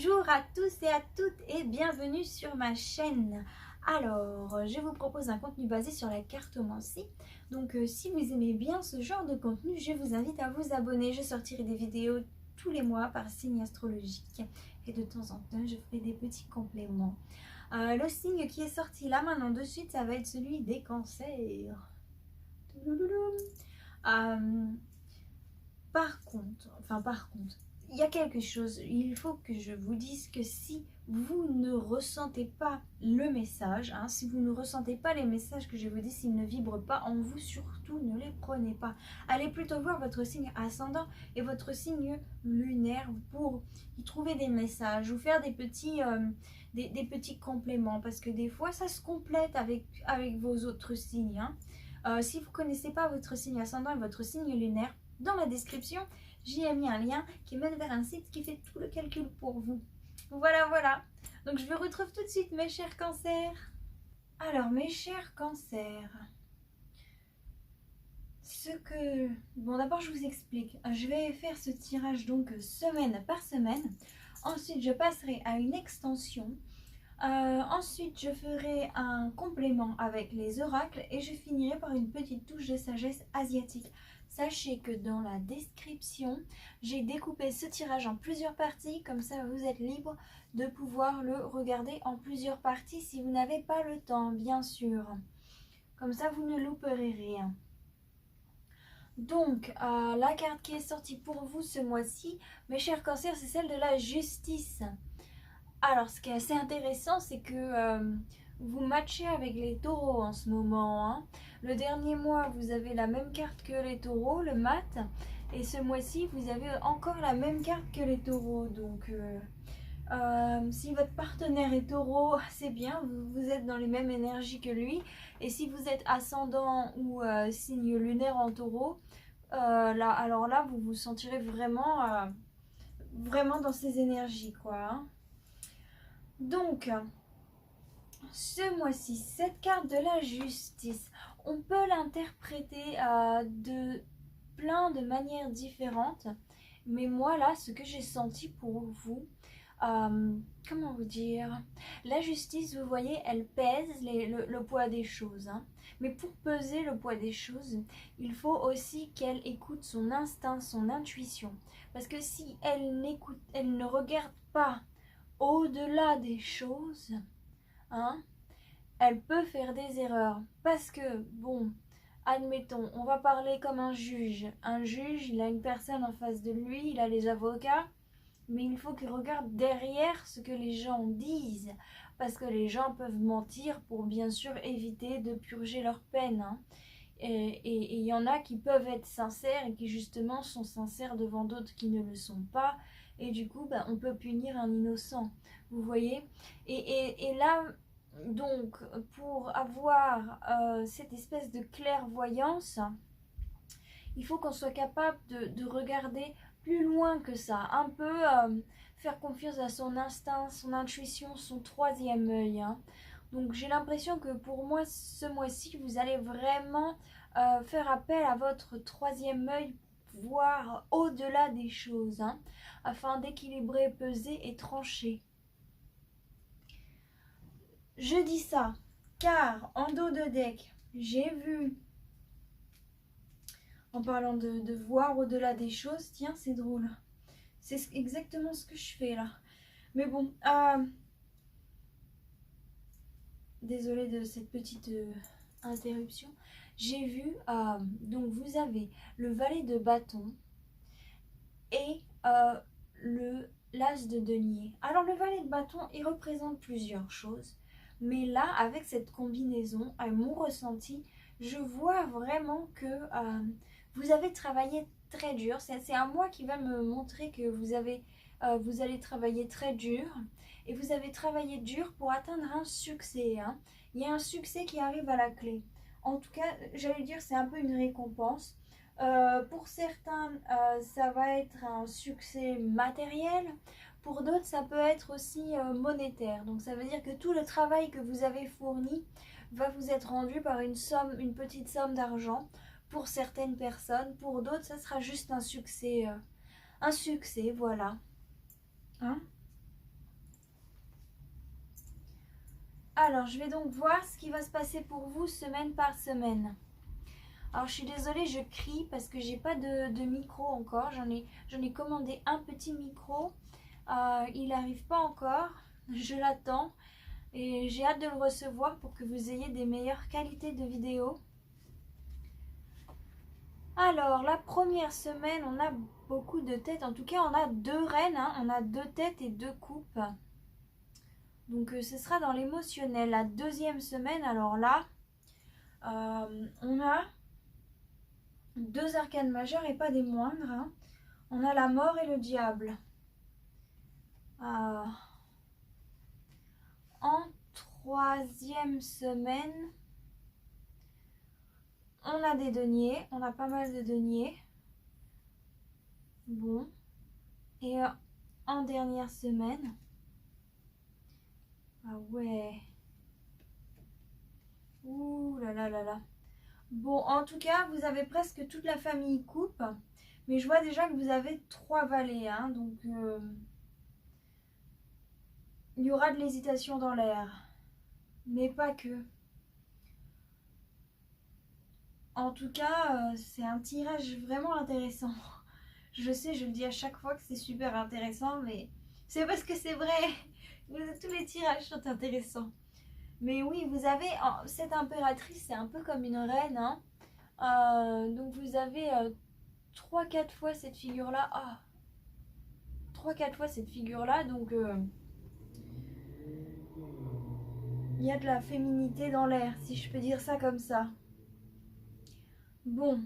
Bonjour à tous et à toutes et bienvenue sur ma chaîne. Alors, je vous propose un contenu basé sur la cartomancie. Donc, si vous aimez bien ce genre de contenu, je vous invite à vous abonner. Je sortirai des vidéos tous les mois par signe astrologique. Et de temps en temps, je ferai des petits compléments. Le signe qui est sorti là maintenant de suite, ça va être celui des cancers. Par contre, il y a quelque chose, il faut que je vous dise que si vous ne ressentez pas le message, si vous ne ressentez pas les messages que je vous dis, s'ils ne vibrent pas en vous, surtout ne les prenez pas. Allez plutôt voir votre signe ascendant et votre signe lunaire pour y trouver des messages ou faire des petits compléments, parce que des fois ça se complète avec vos autres signes. Si vous ne connaissez pas votre signe ascendant et votre signe lunaire, dans la description, j'y ai mis un lien qui mène vers un site qui fait tout le calcul pour vous. Voilà. Donc je vous retrouve tout de suite, mes chers cancers. Alors, mes chers cancers, Bon, d'abord, je vous explique. Je vais faire ce tirage donc semaine par semaine. Ensuite, je passerai à une extension. Ensuite, je ferai un complément avec les oracles et je finirai par une petite touche de sagesse asiatique. Sachez que dans la description, j'ai découpé ce tirage en plusieurs parties, comme ça vous êtes libre de pouvoir le regarder en plusieurs parties si vous n'avez pas le temps, bien sûr. Comme ça, vous ne louperez rien. Donc, la carte qui est sortie pour vous ce mois-ci, mes chers cancers, c'est celle de la justice. Alors, ce qui est assez intéressant, c'est que vous matchez avec les taureaux en ce moment. Le dernier mois, vous avez la même carte que les taureaux, le mat. Et ce mois-ci, vous avez encore la même carte que les taureaux. Donc, si votre partenaire est taureau, c'est bien, vous êtes dans les mêmes énergies que lui. Et si vous êtes ascendant ou signe lunaire en taureau, alors là, vous vous sentirez vraiment dans ces énergies, quoi. Donc, ce mois-ci, cette carte de la justice, on peut l'interpréter de plein de manières différentes. Mais moi, là, ce que j'ai senti pour vous, comment vous dire, la justice, vous voyez, elle pèse le poids des choses. Mais pour peser le poids des choses, il faut aussi qu'elle écoute son instinct, son intuition. Parce que si elle ne regarde pas au-delà des choses, elle peut faire des erreurs. Parce que, bon, admettons, on va parler comme un juge. Un juge, il a une personne en face de lui, il a les avocats, mais il faut qu'il regarde derrière ce que les gens disent. Parce que les gens peuvent mentir pour bien sûr éviter de purger leur peine. Et il y en a qui peuvent être sincères et qui justement sont sincères devant d'autres qui ne le sont pas. Et du coup, on peut punir un innocent. Vous voyez, et là, donc, pour avoir cette espèce de clairvoyance, il faut qu'on soit capable de regarder plus loin que ça. Un peu faire confiance à son instinct, son intuition, son troisième œil. Donc, j'ai l'impression que pour moi, ce mois-ci, vous allez vraiment faire appel à votre troisième œil, voir au-delà des choses, afin d'équilibrer, peser et trancher. Je dis ça car en dos de deck, j'ai vu, en parlant de voir au-delà des choses, tiens, c'est drôle. C'est exactement ce que je fais là. Mais bon, désolée de cette petite interruption. J'ai vu, donc vous avez le valet de bâton et l'as de denier. Alors le valet de bâton, il représente plusieurs choses. Mais là, avec cette combinaison, à mon ressenti, je vois vraiment que vous avez travaillé très dur. C'est un mois qui va me montrer que vous allez travailler très dur. Et vous avez travaillé dur pour atteindre un succès. Il y a un succès qui arrive à la clé. En tout cas, j'allais dire, c'est un peu une récompense. Pour certains, ça va être un succès matériel. Pour d'autres, ça peut être aussi monétaire. Donc ça veut dire que tout le travail que vous avez fourni va vous être rendu par une petite somme d'argent pour certaines personnes. Pour d'autres, ça sera juste un succès, voilà. Alors, je vais donc voir ce qui va se passer pour vous semaine par semaine. Alors, je suis désolée, je crie parce que j'ai pas de micro encore. J'en ai commandé un petit micro. Il n'arrive pas encore. Je l'attends. Et j'ai hâte de le recevoir pour que vous ayez des meilleures qualités de vidéo. Alors, la première semaine, on a beaucoup de têtes. En tout cas, on a 2 reines. Hein. On a 2 têtes et 2 coupes. Donc, ce sera dans l'émotionnel. La deuxième semaine, alors là, on a 2 arcanes majeures et pas des moindres. Hein. On a la mort et le diable. En troisième semaine, on a des deniers. On a pas mal de deniers. Bon. Et en dernière semaine... Ah ouais. Ouh là là là là. Bon, en tout cas, vous avez presque toute la famille coupe. Mais je vois déjà que vous avez 3 valets. Hein, donc, il y aura de l'hésitation dans l'air. Mais pas que. En tout cas, c'est un tirage vraiment intéressant. Je sais, je le dis à chaque fois que c'est super intéressant, mais c'est parce que c'est vrai. Tous les tirages sont intéressants. Mais oui, vous avez cette impératrice, c'est un peu comme une reine. Hein. Donc vous avez 3-4 fois cette figure-là. 3-4 fois cette figure-là. Donc il y a de la féminité dans l'air, si je peux dire ça comme ça. Bon.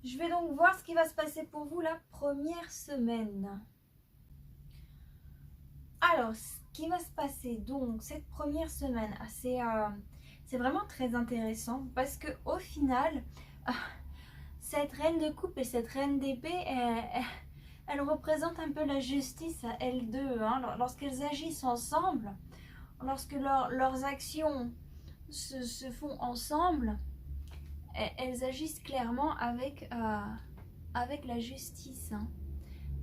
Je vais donc voir ce qui va se passer pour vous la première semaine. Alors, ce qui va se passer donc cette première semaine, c'est vraiment très intéressant parce que au final, cette reine de coupe et cette reine d'épée, elles représentent un peu la justice à elles deux. Hein, lorsqu'elles agissent ensemble, lorsque leurs actions se font ensemble, elles agissent clairement avec la justice. Hein.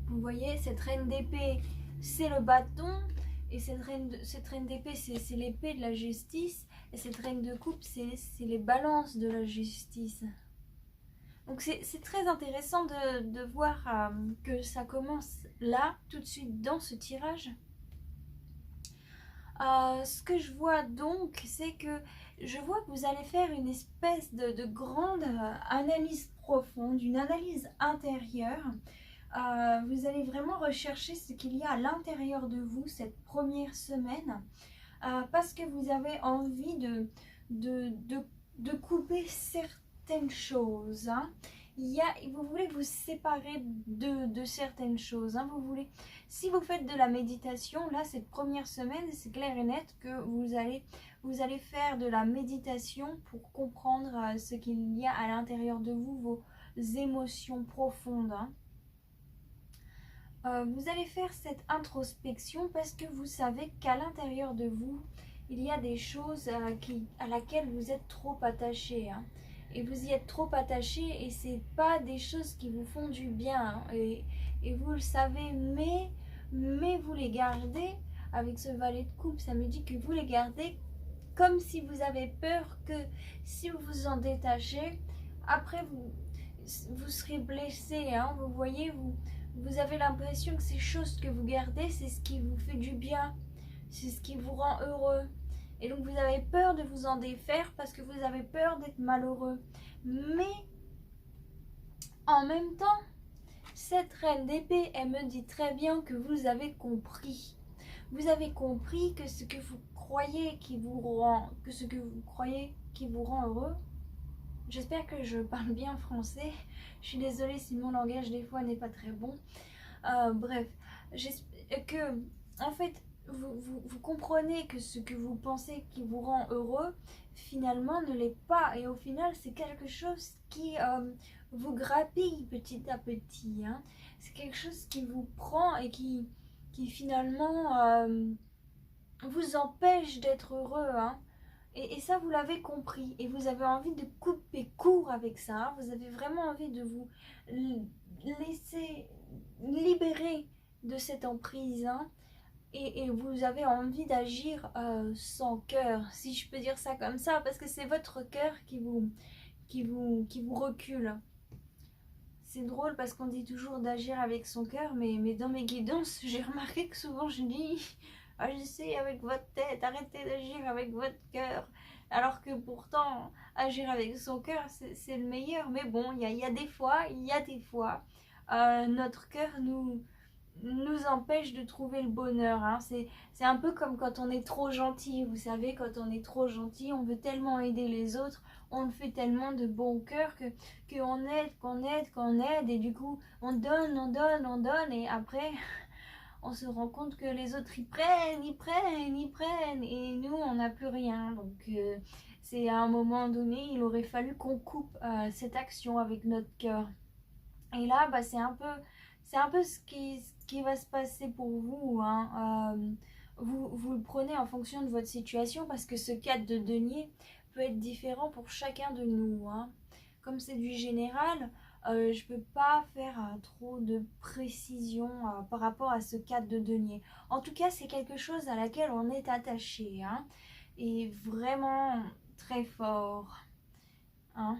Vous voyez, cette reine d'épée, c'est le bâton. Et cette reine d'épée, c'est l'épée de la justice. Et cette reine de coupe, c'est les balances de la justice. Donc c'est très intéressant de voir que ça commence là, tout de suite dans ce tirage. Ce que je vois donc, c'est que je vois que vous allez faire une espèce de grande analyse profonde, une analyse intérieure. Vous allez vraiment rechercher ce qu'il y a à l'intérieur de vous cette première semaine parce que vous avez envie de couper certaines choses. Hein. Vous voulez vous séparer de certaines choses. Hein. Si vous faites de la méditation, là, cette première semaine, c'est clair et net que vous allez faire de la méditation pour comprendre ce qu'il y a à l'intérieur de vous, vos émotions profondes. Hein. Vous allez faire cette introspection parce que vous savez qu'à l'intérieur de vous, il y a des choses à laquelle vous êtes trop attaché. Hein. Et vous y êtes trop attaché et c'est pas des choses qui vous font du bien. Hein. Et vous le savez, mais vous les gardez avec ce valet de coupe. Ça me dit que vous les gardez comme si vous avez peur que si vous vous en détachez, après vous serez blessé. Hein. Vous voyez, vous avez l'impression que ces choses que vous gardez, c'est ce qui vous fait du bien, c'est ce qui vous rend heureux. Et donc vous avez peur de vous en défaire parce que vous avez peur d'être malheureux. Mais en même temps, cette reine d'épée, elle me dit très bien que vous avez compris. Vous avez compris que ce que vous croyez qui vous rend heureux. J'espère que je parle bien français. Je suis désolée si mon langage des fois n'est pas très bon. Bref, j'espère que en fait vous comprenez que ce que vous pensez qui vous rend heureux finalement ne l'est pas. Et au final, c'est quelque chose qui vous grappille petit à petit. Hein. C'est quelque chose qui vous prend et qui finalement vous empêche d'être heureux. Hein. Et ça, vous l'avez compris. Et vous avez envie de couper court avec ça. Hein. Vous avez vraiment envie de vous laisser libérer de cette emprise. Hein. et vous avez envie d'agir sans cœur, si je peux dire ça comme ça, parce que c'est votre cœur qui vous recule. C'est drôle parce qu'on dit toujours d'agir avec son cœur, mais dans mes guidances, j'ai remarqué que souvent je dis agissez avec votre tête, arrêtez d'agir avec votre cœur. Alors que pourtant, agir avec son cœur, c'est le meilleur. Mais bon, il y a des fois, notre cœur nous empêche de trouver le bonheur. Hein. C'est un peu comme quand on est trop gentil. Vous savez, quand on est trop gentil, on veut tellement aider les autres, on le fait tellement de bon cœur qu'on aide, qu'on aide. Et du coup, on donne, et après, on se rend compte que les autres, ils prennent. Et nous, on n'a plus rien. Donc, c'est à un moment donné, il aurait fallu qu'on coupe cette action avec notre cœur. Et là, bah, c'est un peu ce qui va se passer pour vous. Hein. Vous le prenez en fonction de votre situation parce que ce cadre de denier peut être différent pour chacun de nous. Hein. Comme c'est du général, je ne peux pas faire trop de précision par rapport à ce cadre de denier. En tout cas, c'est quelque chose à laquelle on est attaché. Hein, et vraiment très fort. Hein,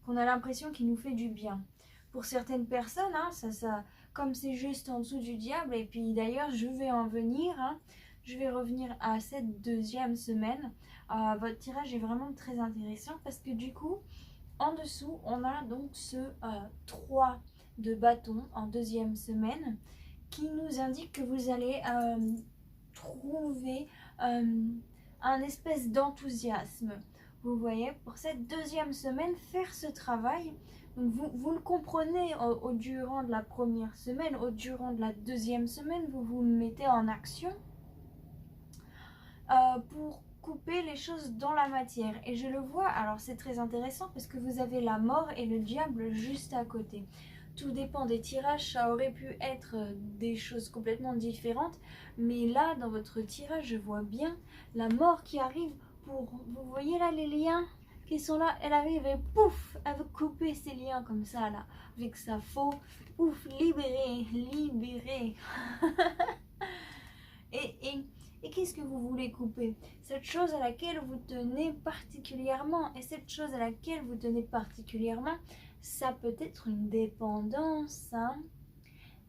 qu'on a l'impression qu'il nous fait du bien. Pour certaines personnes, hein, comme c'est juste en dessous du diable, et puis d'ailleurs je vais en venir, hein, je vais revenir à cette deuxième semaine. Votre tirage est vraiment très intéressant parce que du coup, en dessous, on a donc ce 3 de bâton en deuxième semaine qui nous indique que vous allez trouver un espèce d'enthousiasme. Vous voyez, pour cette deuxième semaine, faire ce travail. Donc vous le comprenez au durant de la première semaine, au durant de la deuxième semaine, vous vous mettez en action pour couper les choses dans la matière. Et je le vois, alors c'est très intéressant parce que vous avez la mort et le diable juste à côté. Tout dépend des tirages, ça aurait pu être des choses complètement différentes, mais là, dans votre tirage, je vois bien la mort qui arrive pour, vous voyez là les liens qui sont là, elle arrive et pouf, elle veut couper ces liens comme ça là, avec sa faux, pouf, libérer. Et qu'est-ce que vous voulez couper? Cette chose à laquelle vous tenez particulièrement. Et cette chose à laquelle vous tenez particulièrement, ça peut être une dépendance.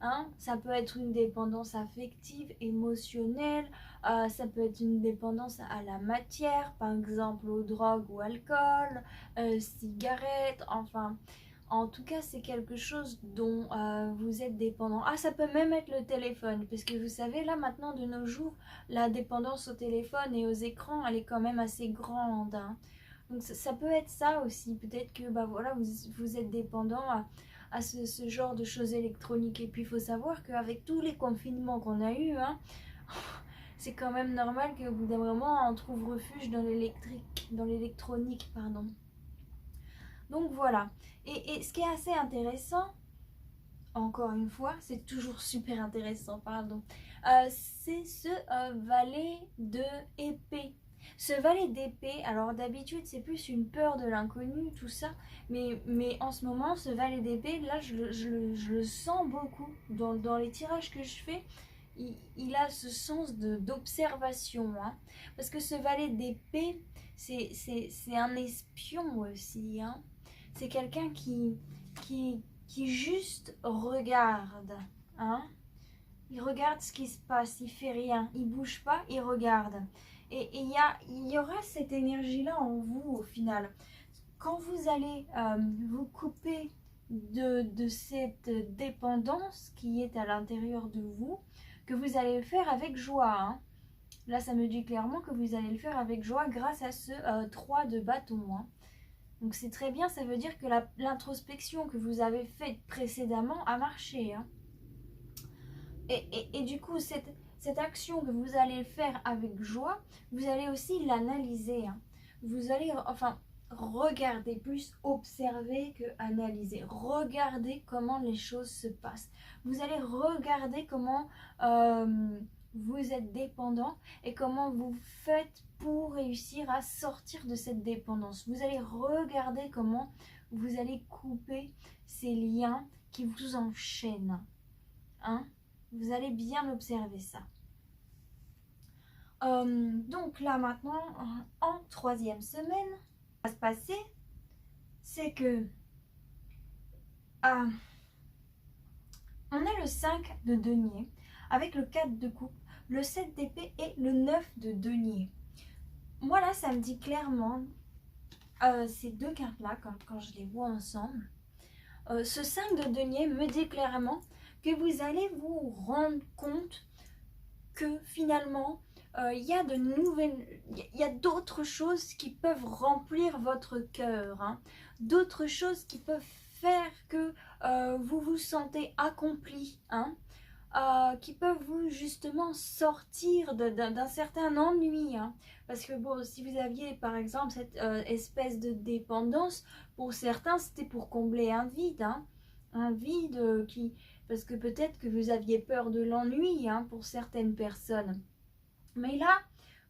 Hein, ça peut être une dépendance affective, émotionnelle. Ça peut être une dépendance à la matière, par exemple aux drogues ou alcool, cigarettes, enfin... En tout cas, c'est quelque chose dont vous êtes dépendant. Ah, ça peut même être le téléphone, parce que vous savez, là, maintenant, de nos jours, la dépendance au téléphone et aux écrans, elle est quand même assez grande. Hein. Donc, ça peut être ça aussi. Peut-être que bah, voilà, vous êtes dépendant à ce genre de choses électroniques. Et puis, il faut savoir qu'avec tous les confinements qu'on a eus, hein, c'est quand même normal qu'au bout d'un moment, on trouve refuge dans l'électronique, pardon. Donc voilà. Et ce qui est assez intéressant, encore une fois, c'est toujours super intéressant, pardon, c'est ce valet de épée. Ce valet d'épée, alors d'habitude c'est plus une peur de l'inconnu, tout ça, mais en ce moment, ce valet d'épée, là je le sens beaucoup dans les tirages que je fais. Il a ce sens d'observation, hein, parce que ce valet d'épée, c'est un espion aussi, hein. C'est quelqu'un qui juste regarde, hein. Il regarde ce qui se passe, il fait rien, il bouge pas, il regarde. Et il y aura cette énergie-là en vous au final. Quand vous allez vous couper de cette dépendance qui est à l'intérieur de vous, que vous allez le faire avec joie, hein. Là, ça me dit clairement que vous allez le faire avec joie grâce à ce 3 de bâton, hein. Donc c'est très bien, ça veut dire que l'introspection que vous avez faite précédemment a marché. Hein. Et du coup, cette action que vous allez faire avec joie, vous allez aussi l'analyser. Hein. Vous allez, enfin, regarder, plus observer que analyser. Regardez comment les choses se passent. Vous allez regarder comment vous êtes dépendant et comment vous faites pour réussir à sortir de cette dépendance. Vous allez regarder comment vous allez couper ces liens qui vous enchaînent. Hein? Vous allez bien observer ça. Donc là maintenant, en troisième semaine, ce qui va se passer, c'est que on a le 5 de denier avec le 4 de coupe, le 7 d'épée et le 9 de denier. Moi là, ça me dit clairement, ces deux cartes-là, quand je les vois ensemble, ce 5 de denier me dit clairement que vous allez vous rendre compte que finalement, il y a d'autres choses qui peuvent remplir votre cœur, hein, d'autres choses qui peuvent faire que vous vous sentez accompli, hein, qui peuvent vous justement sortir d'un certain ennui, hein. Parce que bon, si vous aviez par exemple cette espèce de dépendance, pour certains c'était pour combler un vide, hein, un vide parce que peut-être que vous aviez peur de l'ennui, hein, pour certaines personnes. Mais là,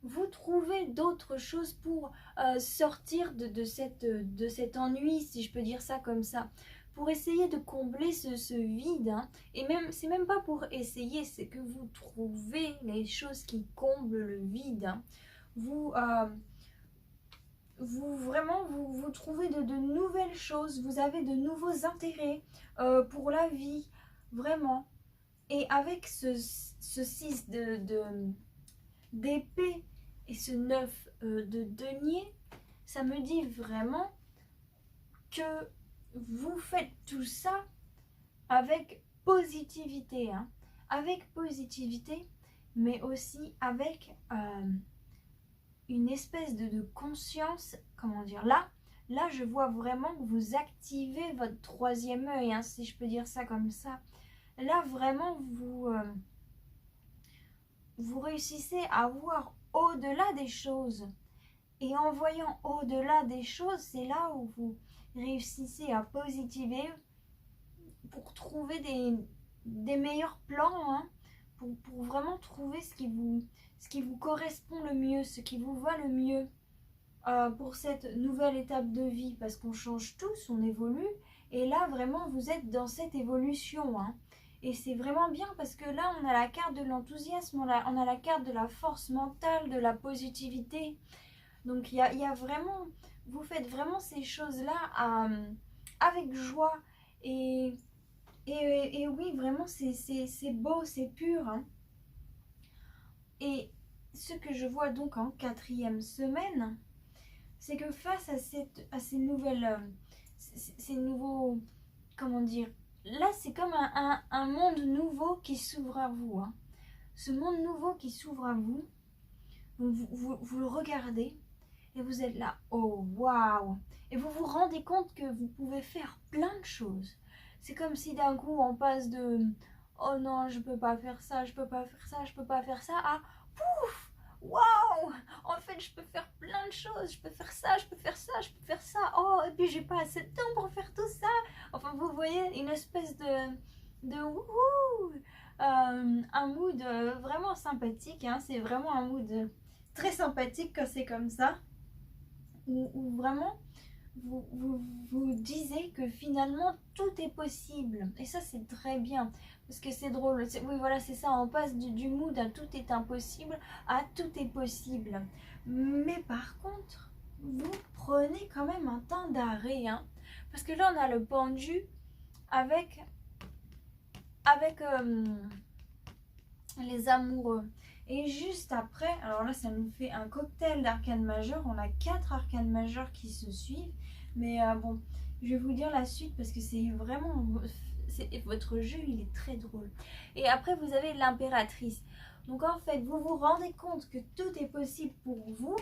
vous trouvez d'autres choses pour sortir de cet ennui, si je peux dire ça comme ça, pour essayer de combler ce vide, hein. Et même, c'est même pas pour essayer, c'est que vous trouvez les choses qui comblent le vide, hein. Vous trouvez de nouvelles choses, vous avez de nouveaux intérêts pour la vie, vraiment. Et avec ce 6 d'épée et ce 9 de denier, ça me dit vraiment que vous faites tout ça avec positivité, hein, avec positivité, mais aussi avec une espèce de conscience, comment dire, là je vois vraiment que vous activez votre troisième œil, hein, si je peux dire ça comme ça. Là vraiment vous réussissez à voir au-delà des choses. Et en voyant au-delà des choses, c'est là où vous réussissez à positiver pour trouver des meilleurs plans, hein, pour vraiment trouver ce qui vous correspond le mieux, ce qui vous va le mieux pour cette nouvelle étape de vie. Parce qu'on change tous, on évolue. Et là, vraiment, vous êtes dans cette évolution, hein. Et c'est vraiment bien parce que là, on a la carte de l'enthousiasme, on a la carte de la force mentale, de la positivité. Donc, il y a vraiment, vous faites vraiment ces choses-là avec joie. Et, et oui, vraiment, c'est beau, c'est pur, hein. Et ce que je vois donc en quatrième semaine, c'est que face à ces nouvelles, ces nouveaux, comment dire, là c'est comme un monde nouveau qui s'ouvre à vous, hein. Ce monde nouveau qui s'ouvre à vous, vous le regardez et vous êtes là, oh waouh! Et vous vous rendez compte que vous pouvez faire plein de choses. C'est comme si d'un coup on passe de oh non, je peux pas faire ça, je peux pas faire ça, je peux pas faire ça à pouf! Waouh! En fait, je peux faire plein de choses, je peux faire ça, je peux faire ça, je peux faire ça. Oh, et puis j'ai pas assez de temps pour faire tout ça. Enfin, vous voyez une espèce de wouhou! Un mood vraiment sympathique, hein. C'est vraiment un mood très sympathique quand c'est comme ça. Où vraiment vous disiez que finalement tout est possible. Et ça c'est très bien. Parce que c'est drôle. Oui voilà c'est ça. On passe du mood à tout est impossible à tout est possible. Mais par contre, vous prenez quand même un temps d'arrêt, hein. Parce que là on a le pendu avec les amoureux. Et juste après, alors là ça nous fait un cocktail d'arcanes majeures. On a 4 arcanes majeures qui se suivent. Mais bon, je vais vous dire la suite parce que c'est vraiment... votre jeu il est très drôle. Et après vous avez l'impératrice. Donc en fait vous vous rendez compte que tout est possible pour vous.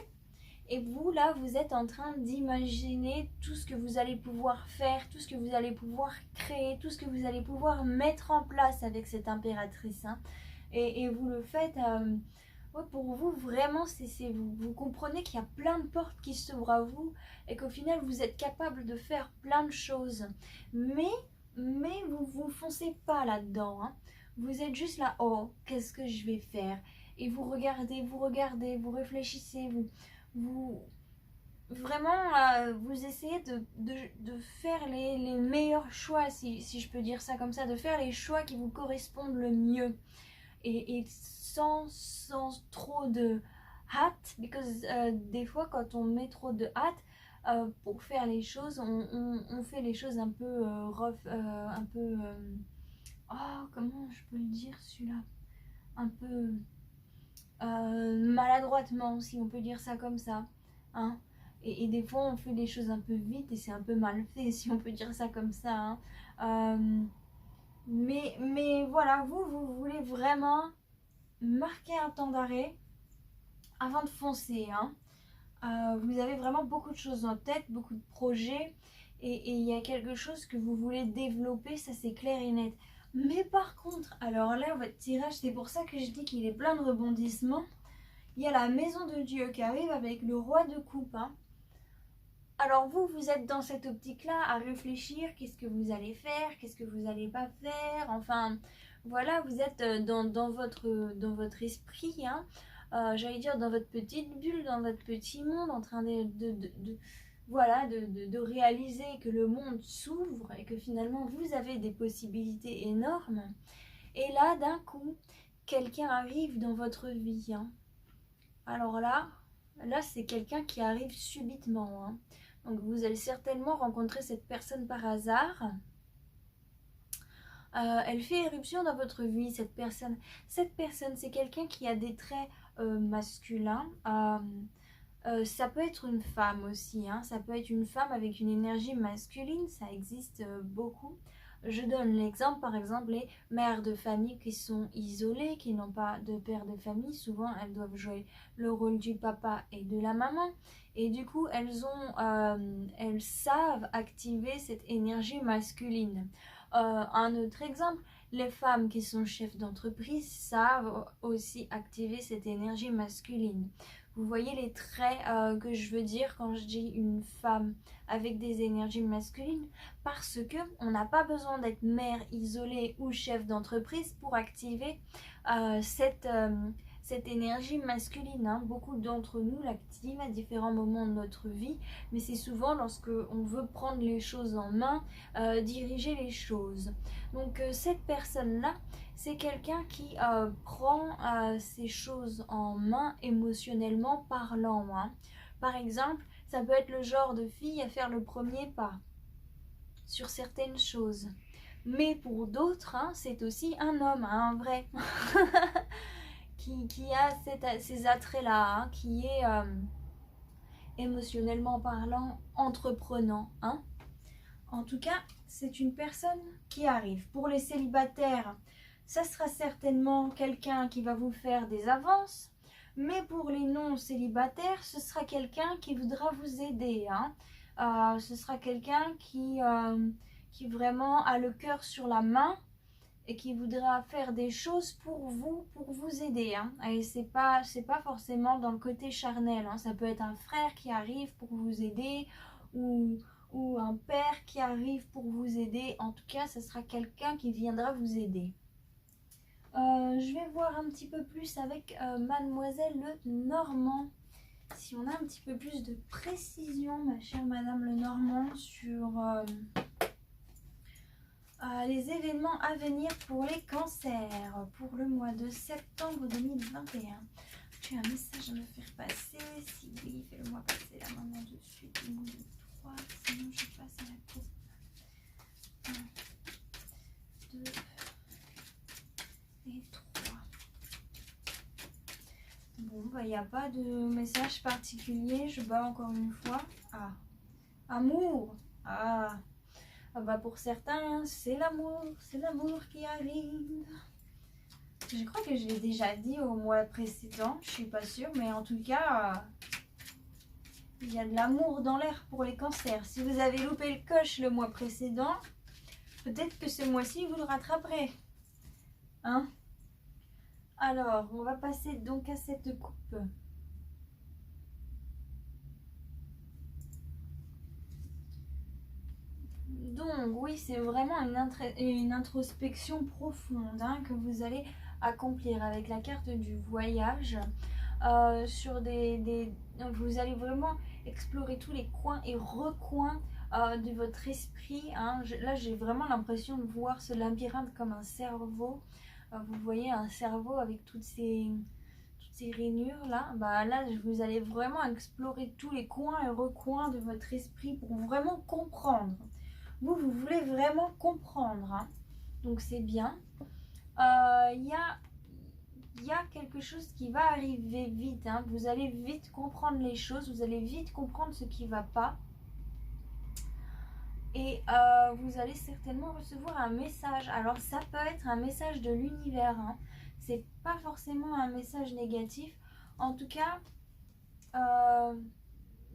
Et vous là vous êtes en train d'imaginer tout ce que vous allez pouvoir faire, tout ce que vous allez pouvoir créer, tout ce que vous allez pouvoir mettre en place avec cette impératrice, hein. Et vous le faites ouais, pour vous vraiment, vous comprenez qu'il y a plein de portes qui s'ouvrent à vous et qu'au final vous êtes capable de faire plein de choses. Mais vous foncez pas là-dedans, hein. Vous êtes juste là, oh, qu'est-ce que je vais faire? Et vous regardez, vous réfléchissez, vous vraiment, vous essayez de faire les meilleurs choix, si je peux dire ça comme ça, de faire les choix qui vous correspondent le mieux. Et sans trop hâte, because des fois quand on met trop de hâte pour faire les choses, on fait les choses un peu rough, un peu oh, comment je peux le dire celui-là, un peu maladroitement, si on peut dire ça comme ça, hein. Et des fois on fait les choses un peu vite et c'est un peu mal fait, si on peut dire ça comme ça, hein. Mais voilà, vous voulez vraiment marquer un temps d'arrêt avant de foncer, hein. Vous avez vraiment beaucoup de choses en tête, beaucoup de projets, et il y a quelque chose que vous voulez développer, ça c'est clair et net. Mais par contre, alors là, votre tirage, c'est pour ça que je dis qu'il est plein de rebondissements. Il y a la maison de Dieu qui arrive avec le roi de coupe, hein. Alors vous êtes dans cette optique-là à réfléchir, qu'est-ce que vous allez faire, qu'est-ce que vous n'allez pas faire, enfin voilà, vous êtes dans votre esprit, hein. J'allais dire dans votre petite bulle, dans votre petit monde, en train voilà, de réaliser que le monde s'ouvre et que finalement vous avez des possibilités énormes. Et là, d'un coup, quelqu'un arrive dans votre vie, hein. Alors là c'est quelqu'un qui arrive subitement, hein. Donc vous allez certainement rencontrer cette personne par hasard. Elle fait éruption dans votre vie, cette personne. Cette personne, c'est quelqu'un qui a des traits masculins. Ça peut être une femme aussi, hein. Ça peut être une femme avec une énergie masculine, ça existe beaucoup. Je donne l'exemple, par exemple, les mères de famille qui sont isolées, qui n'ont pas de père de famille. Souvent, elles doivent jouer le rôle du papa et de la maman. Et du coup, elles savent activer cette énergie masculine. Un autre exemple, les femmes qui sont chefs d'entreprise savent aussi activer cette énergie masculine. Vous voyez les traits que je veux dire quand je dis une femme avec des énergies masculines, parce que on n'a pas besoin d'être mère isolée ou chef d'entreprise pour activer cette énergie masculine, hein. Beaucoup d'entre nous l'activent à différents moments de notre vie, mais c'est souvent lorsque on veut prendre les choses en main, diriger les choses. Donc cette personne-là, c'est quelqu'un qui prend ces choses en main émotionnellement parlant, hein. Par exemple, ça peut être le genre de fille à faire le premier pas sur certaines choses. Mais pour d'autres, hein, c'est aussi un homme, hein, un vrai, qui a ces attraits-là, hein, qui est émotionnellement parlant, entreprenant, hein. En tout cas, c'est une personne qui arrive. Pour les célibataires, ça sera certainement quelqu'un qui va vous faire des avances. Mais pour les non-célibataires, ce sera quelqu'un qui voudra vous aider, hein. Ce sera quelqu'un qui vraiment a le cœur sur la main et qui voudra faire des choses pour vous aider, hein. Et c'est pas forcément dans le côté charnel, hein. Ça peut être un frère qui arrive pour vous aider, ou un père qui arrive pour vous aider. En tout cas, ce sera quelqu'un qui viendra vous aider. Je vais voir un petit peu plus avec Mademoiselle Lenormand. Si on a un petit peu plus de précision, ma chère Madame Lenormand, sur les événements à venir pour les cancers pour le mois de septembre 2021. J'ai un message à me faire passer. Si oui, fais-le-moi passer la maman de suite. 1, 2, 3, sinon je passe à la coupe. 1, 2 et 3. Bon, bah il n'y a pas de message particulier. Je bats encore une fois. Ah, amour. Ah, bah pour certains, c'est l'amour qui arrive. Je crois que je l'ai déjà dit au mois précédent, je suis pas sûre, mais en tout cas, il y a de l'amour dans l'air pour les cancers. Si vous avez loupé le coche le mois précédent, peut-être que ce mois-ci, vous le rattraperez. Hein? Alors, on va passer donc à cette coupe. Donc, oui, c'est vraiment une introspection profonde, hein, que vous allez accomplir avec la carte du voyage. Vous allez vraiment explorer tous les coins et recoins de votre esprit, hein. Là, j'ai vraiment l'impression de voir ce labyrinthe comme un cerveau. Vous voyez un cerveau avec toutes ces ces rainures là, bah là vous allez vraiment explorer tous les coins et recoins de votre esprit pour vraiment comprendre. Vous voulez vraiment comprendre, hein. Donc c'est bien. Il y a quelque chose qui va arriver vite, hein. Vous allez vite comprendre les choses, vous allez vite comprendre ce qui ne va pas. Et vous allez certainement recevoir un message. Alors ça peut être un message de l'univers, hein. C'est pas forcément un message négatif. En tout cas,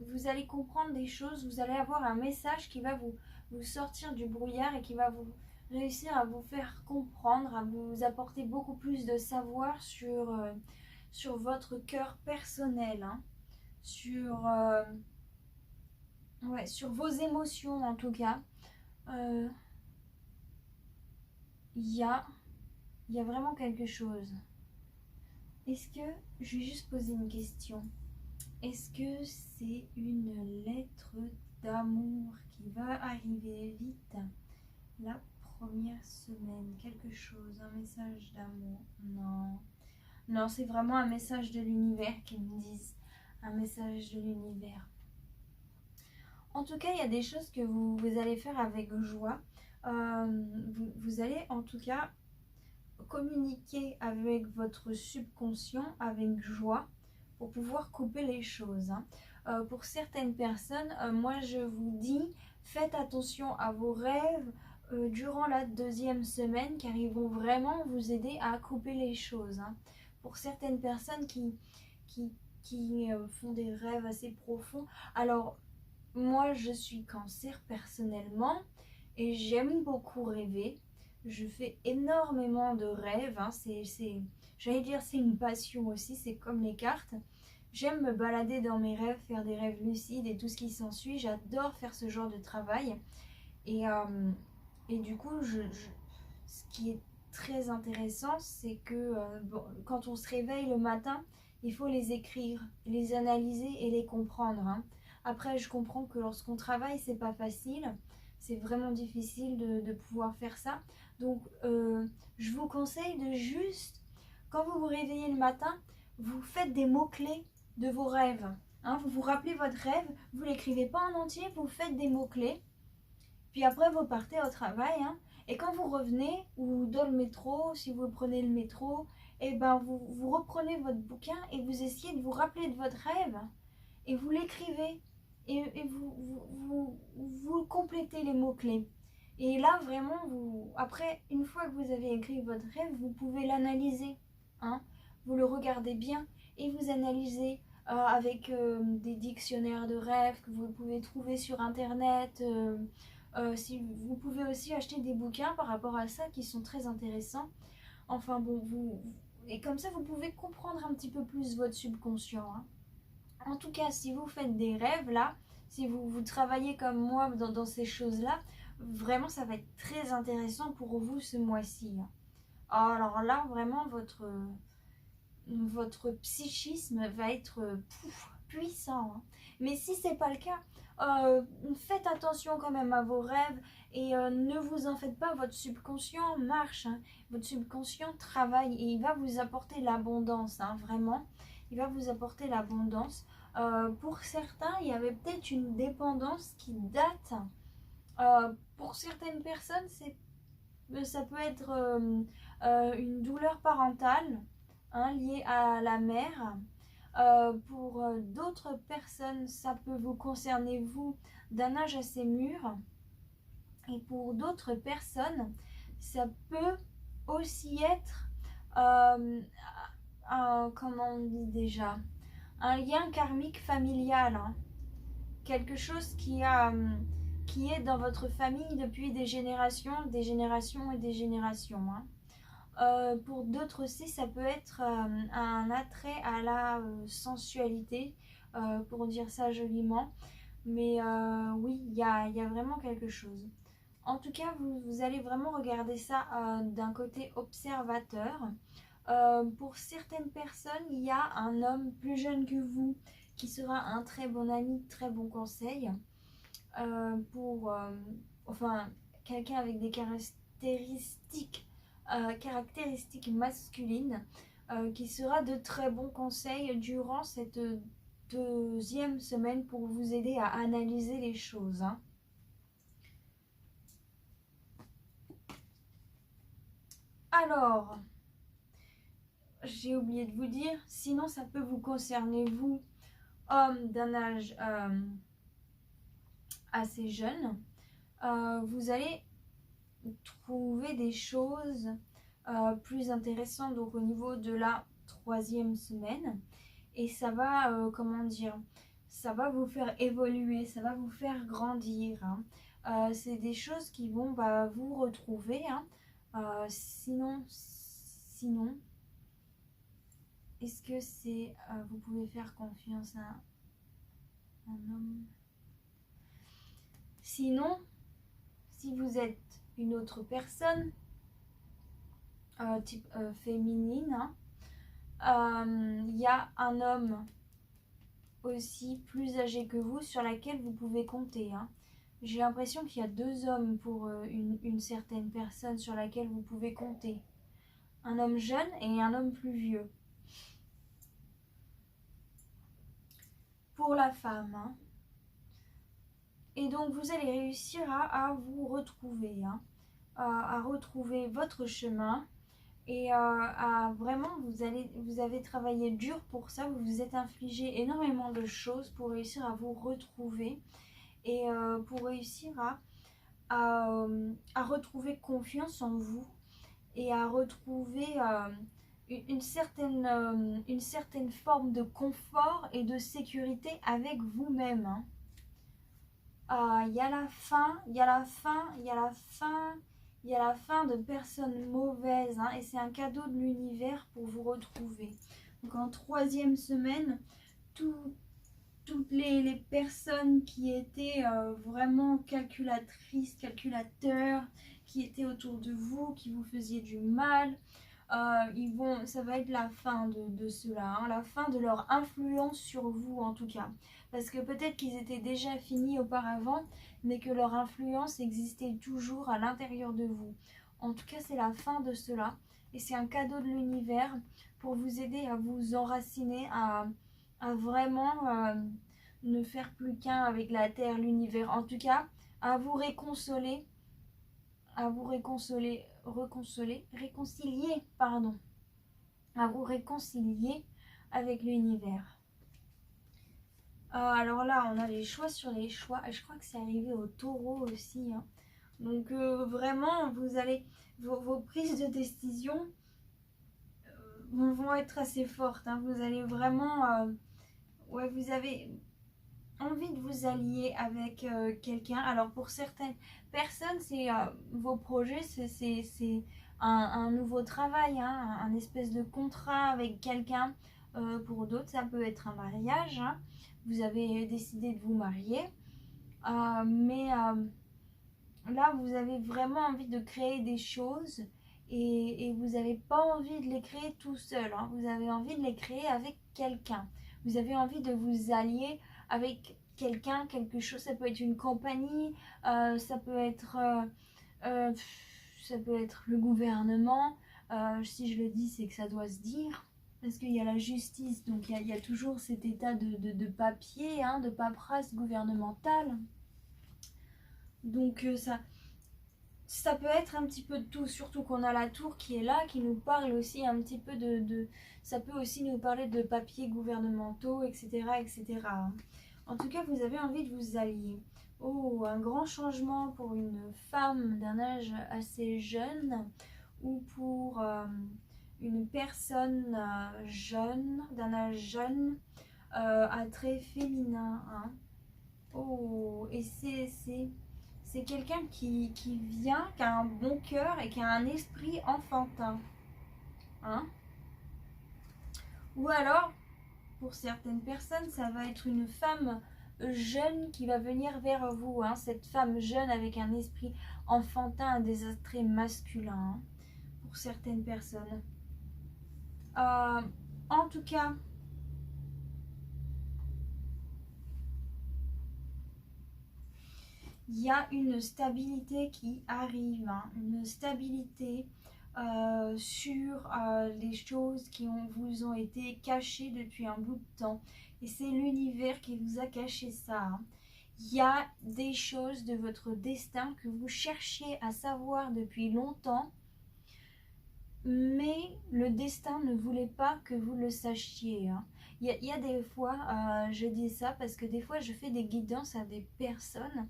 vous allez comprendre des choses, vous allez avoir un message qui va vous sortir du brouillard et qui va vous réussir à vous faire comprendre, à vous apporter beaucoup plus de savoir sur votre cœur personnel, hein. Ouais, sur vos émotions en tout cas. Il y a vraiment quelque chose. Est-ce que, je vais juste poser une question. Est-ce que c'est une lettre d'amour qui va arriver vite la première semaine? Quelque chose, un message d'amour? Non. Non, c'est vraiment un message de l'univers qu'ils me disent. Un message de l'univers. En tout cas, il y a des choses que vous allez faire avec joie. Vous allez en tout cas communiquer avec votre subconscient avec joie pour pouvoir couper les choses, hein. Pour certaines personnes, moi je vous dis, faites attention à vos rêves durant la 2e semaine car ils vont vraiment vous aider à couper les choses, hein. Pour certaines personnes qui font des rêves assez profonds, alors moi je suis Cancer personnellement et j'aime beaucoup rêver. Je fais énormément de rêves, hein. J'allais dire c'est une passion aussi, c'est comme les cartes. J'aime me balader dans mes rêves, faire des rêves lucides et tout ce qui s'ensuit. J'adore faire ce genre de travail. Et du coup, ce qui est très intéressant, c'est que bon, quand on se réveille le matin, il faut les écrire, les analyser et les comprendre, hein. Après, je comprends que lorsqu'on travaille, c'est pas facile. C'est vraiment difficile de pouvoir faire ça. Donc, je vous conseille de juste, quand vous vous réveillez le matin, vous faites des mots-clés de vos rêves, hein. Vous vous rappelez votre rêve, vous l'écrivez pas en entier, vous faites des mots-clés. Puis après, vous partez au travail, hein. Et quand vous revenez, ou dans le métro, si vous prenez le métro, et ben vous reprenez votre bouquin et vous essayez de vous rappeler de votre rêve. Et vous l'écrivez. Et vous complétez les mots-clés. Et là, vraiment, après, une fois que vous avez écrit votre rêve, vous pouvez l'analyser, hein. Vous le regardez bien et vous analysez avec des dictionnaires de rêves que vous pouvez trouver sur Internet. Si, vous pouvez aussi acheter des bouquins par rapport à ça qui sont très intéressants. Enfin bon, et comme ça, vous pouvez comprendre un petit peu plus votre subconscient, hein. En tout cas, si vous faites des rêves là, si vous travaillez comme moi dans ces choses-là, vraiment ça va être très intéressant pour vous ce mois-ci, hein. Alors là, vraiment, votre psychisme va être puissant, hein. Mais si c'est pas le cas, faites attention quand même à vos rêves et ne vous en faites pas, votre subconscient marche, hein. Votre subconscient travaille et il va vous apporter l'abondance, hein, vraiment. Il va vous apporter l'abondance. Pour certains, il y avait peut-être une dépendance qui date. Pour certaines personnes, ça peut être une douleur parentale, hein, liée à la mère. Pour d'autres personnes, ça peut vous concerner vous d'un âge assez mûr. Et pour d'autres personnes, ça peut aussi être, comment on dit déjà, un lien karmique familial, hein. Quelque chose qui est dans votre famille depuis des générations et des générations, hein. Pour d'autres aussi, ça peut être un attrait à la sensualité, pour dire ça joliment. Mais oui, il y a vraiment quelque chose. En tout cas, vous allez vraiment regarder ça d'un côté observateur. Pour certaines personnes, il y a un homme plus jeune que vous qui sera un très bon ami, très bon conseil. Enfin, quelqu'un avec des caractéristiques masculines. qui sera de très bons conseils durant cette deuxième semaine pour vous aider à analyser les choses, hein. Alors, j'ai oublié de vous dire, sinon ça peut vous concerner, vous, homme d'un âge assez jeune. Vous allez trouver des choses plus intéressantes donc au niveau de la troisième semaine. Et ça va, comment dire, ça va vous faire évoluer, ça va vous faire grandir, hein. C'est des choses qui vont vous retrouver, hein. Sinon, est-ce que c'est... vous pouvez faire confiance à un homme? Sinon, si vous êtes une autre personne, type féminine, hein, y a un homme aussi plus âgé que vous sur laquelle vous pouvez compter, hein. J'ai l'impression qu'il y a deux hommes pour une certaine personne sur laquelle vous pouvez compter. Un homme jeune et un homme plus vieux. Pour la femme, hein. Et donc vous allez réussir à vous retrouver, hein, à retrouver votre chemin. Et vraiment, vous avez travaillé dur pour ça, vous vous êtes infligé énormément de choses pour réussir à vous retrouver et pour réussir à retrouver confiance en vous et à retrouver une certaine forme de confort et de sécurité avec vous-même, hein. Il y a la fin, il y a la fin, il y a la fin. Il y a la fin de personnes mauvaises, hein, et c'est un cadeau de l'univers pour vous retrouver. Donc en troisième semaine, toutes les personnes qui étaient vraiment calculatrices, calculateurs, qui étaient autour de vous, qui vous faisaient du mal, ça va être la fin de cela, hein, la fin de leur influence sur vous en tout cas. Parce que peut-être qu'ils étaient déjà finis auparavant, mais que leur influence existait toujours à l'intérieur de vous. En tout cas, c'est la fin de cela. Et c'est un cadeau de l'univers pour vous aider à vous enraciner, à vraiment ne faire plus qu'un avec la terre, l'univers. En tout cas, à vous réconcilier, pardon, à vous réconcilier avec l'univers. Alors là, on a les choix sur les choix. Et je crois que c'est arrivé au taureau aussi, hein. Donc vraiment, vous allez vos prises de décision vont être assez fortes, hein. Vous allez vraiment... ouais, vous avez envie de vous allier avec quelqu'un. Alors pour certaines personnes, c'est vos projets, c'est un nouveau travail, hein, un espèce de contrat avec quelqu'un. Pour d'autres, ça peut être un mariage, hein. Vous avez décidé de vous marier, mais là, vous avez vraiment envie de créer des choses et vous n'avez pas envie de les créer tout seul, hein. Vous avez envie de les créer avec quelqu'un. Vous avez envie de vous allier avec quelqu'un, quelque chose. Ça peut être une compagnie, ça peut être le gouvernement. Si je le dis, c'est que ça doit se dire. Parce qu'il y a la justice, donc il y a toujours cet état de papier, hein, de paperasse gouvernementale. Donc ça peut être un petit peu de tout, surtout qu'on a la tour qui est là, qui nous parle aussi un petit peu ça peut aussi nous parler de papiers gouvernementaux, etc., etc. En tout cas, vous avez envie de vous allier. Oh, un grand changement pour une femme d'un âge assez jeune ou pour une personne jeune, d'un âge jeune, à très féminin, hein. Oh, et c'est quelqu'un qui vient, qui a un bon cœur et qui a un esprit enfantin, hein. Ou alors, pour certaines personnes, ça va être une femme jeune qui va venir vers vous, hein. Cette femme jeune avec un esprit enfantin, des attraits masculins, hein, pour certaines personnes. En tout cas, il y a une stabilité qui arrive, hein, une stabilité sur les choses qui vous ont été cachées depuis un bout de temps. Et c'est l'univers qui vous a caché ça, hein. Il y a des choses de votre destin que vous cherchiez à savoir depuis longtemps, mais le destin ne voulait pas que vous le sachiez, hein. Il y a des fois, je dis ça parce que des fois je fais des guidances à des personnes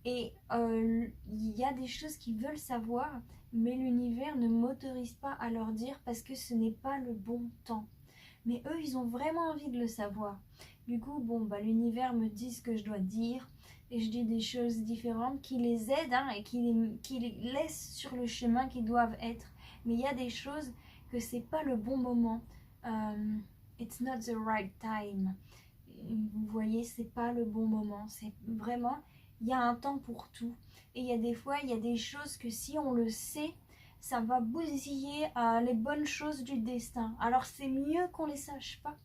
et il y a des choses qu'ils veulent savoir, mais l'univers ne m'autorise pas à leur dire parce que ce n'est pas le bon temps. Mais eux, ils ont vraiment envie de le savoir. Du coup, bon, bah, l'univers me dit ce que je dois dire et je dis des choses différentes qui les aident, hein, et qui les laissent sur le chemin qu'ils doivent être. Mais il y a des choses que c'est pas le bon moment. It's not the right time. Vous voyez, c'est pas le bon moment. C'est vraiment, il y a un temps pour tout. Et il y a des fois, il y a des choses que si on le sait, ça va bousiller les bonnes choses du destin. Alors c'est mieux qu'on les sache pas.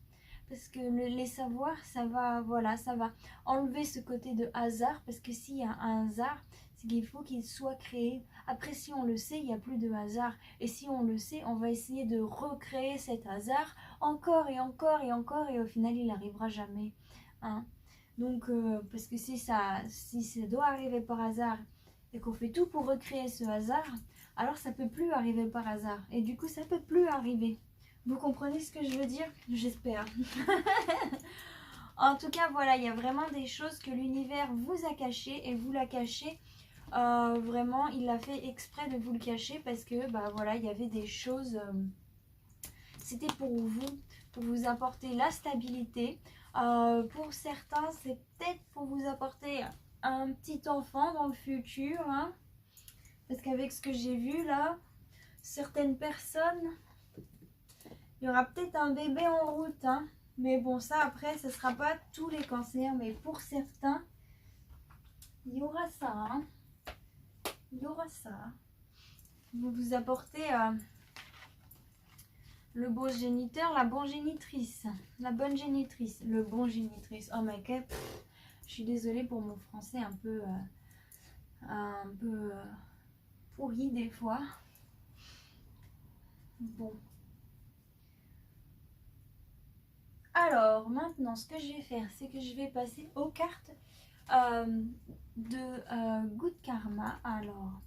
Parce que les savoirs, ça va, voilà, ça va enlever ce côté de hasard. Parce que s'il y a un hasard, c'est qu'il faut qu'il soit créé. Après, si on le sait, il n'y a plus de hasard. Et si on le sait, on va essayer de recréer cet hasard encore et encore et encore. Et au final, il n'arrivera jamais, hein. Donc, parce que si ça doit arriver par hasard et qu'on fait tout pour recréer ce hasard, alors ça peut plus arriver par hasard. Et du coup, ça peut plus arriver. Vous comprenez ce que je veux dire? J'espère. En tout cas, voilà, il y a vraiment des choses que l'univers vous a cachées et vous l'a caché. Vraiment, il l'a fait exprès de vous le cacher parce que, bah voilà, il y avait des choses... c'était pour vous apporter la stabilité. Pour certains, c'est peut-être pour vous apporter un petit enfant dans le futur, hein. Parce qu'avec ce que j'ai vu là, certaines personnes, il y aura peut-être un bébé en route, hein. Mais bon, ça après, ce ne sera pas tous les cancers, mais pour certains, il y aura ça, hein. Il y aura ça. Vous apportez le beau géniteur, la bonne génitrice. La bonne génitrice, le bon génitrice. Oh my god, je suis désolée pour mon français un peu pourri des fois. Bon. Alors, maintenant, ce que je vais faire, c'est que je vais passer aux cartes de Good Karma. Alors,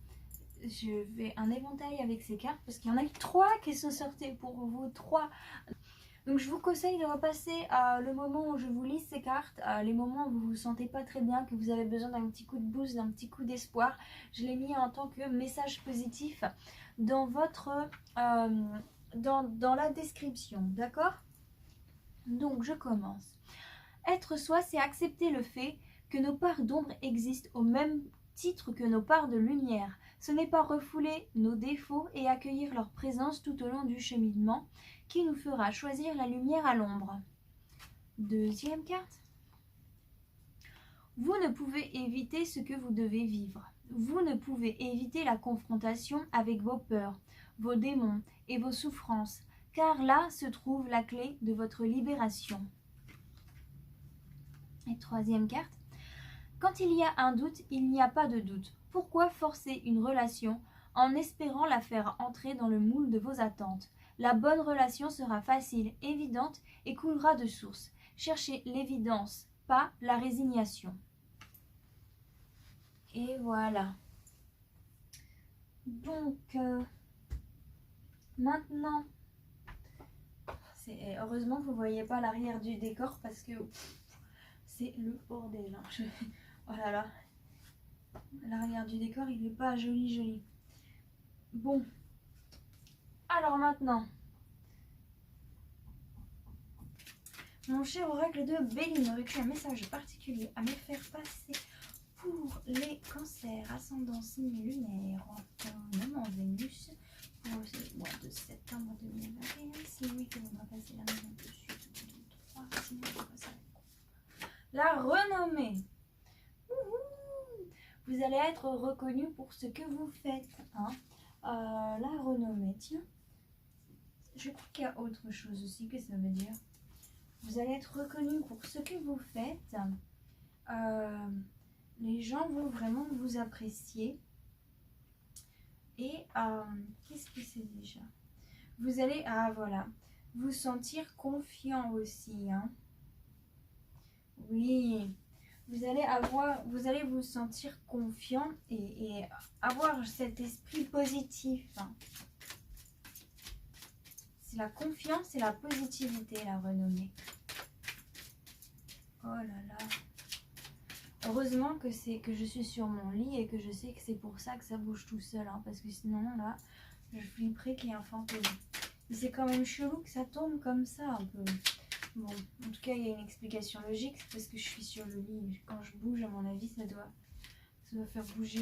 je vais un éventail avec ces cartes parce qu'il y en a 3 qui sont sorties pour vous, 3. Donc je vous conseille de repasser le moment où je vous lis ces cartes, les moments où vous vous sentez pas très bien, que vous avez besoin d'un petit coup de boost, d'un petit coup d'espoir. Je l'ai mis en tant que message positif dans votre dans la description, d'accord? Donc je commence. Être soi, c'est accepter le fait que nos parts d'ombre existent au même titre que nos parts de lumière. Ce n'est pas refouler nos défauts et accueillir leur présence tout au long du cheminement qui nous fera choisir la lumière à l'ombre. Deuxième carte. Vous ne pouvez éviter ce que vous devez vivre. Vous ne pouvez éviter la confrontation avec vos peurs, vos démons et vos souffrances, car là se trouve la clé de votre libération. Et troisième carte. Quand il y a un doute, il n'y a pas de doute. Pourquoi forcer une relation en espérant la faire entrer dans le moule de vos attentes? La bonne relation sera facile, évidente et coulera de source. Cherchez l'évidence, pas la résignation. Et voilà. Donc, maintenant, heureusement que vous ne voyez pas l'arrière du décor parce que c'est le bordel, hein. Oh là là. L'arrière du décor, il n'est pas joli. Bon. Alors maintenant, mon cher oracle de Béline, aurais-tu un message particulier à me faire passer pour les cancers, ascendant signe lunaire, en moment Vénus, pour le mois de septembre 2021? Si oui, que l'on va passer la maison de suite, 3, sinon on va passer la renommée. Vous allez être reconnu pour ce que vous faites, hein. La renommée, tiens. Je crois qu'il y a autre chose aussi que ça veut dire. Vous allez être reconnu pour ce que vous faites. Les gens vont vraiment vous apprécier. Et qu'est-ce que c'est déjà? Vous allez, voilà, vous sentir confiant aussi, hein. Oui, vous allez vous sentir confiant et avoir cet esprit positif, hein. C'est la confiance et la positivité, la renommée. Oh là là. Heureusement que je suis sur mon lit et que je sais que c'est pour ça que ça bouge tout seul, hein, parce que sinon là, je flipperais qu'il y ait un fantôme. Mais c'est quand même chelou que ça tombe comme ça un peu. Bon, en tout cas, il y a une explication logique, c'est parce que je suis sur le lit. Quand je bouge, à mon avis, ça doit faire bouger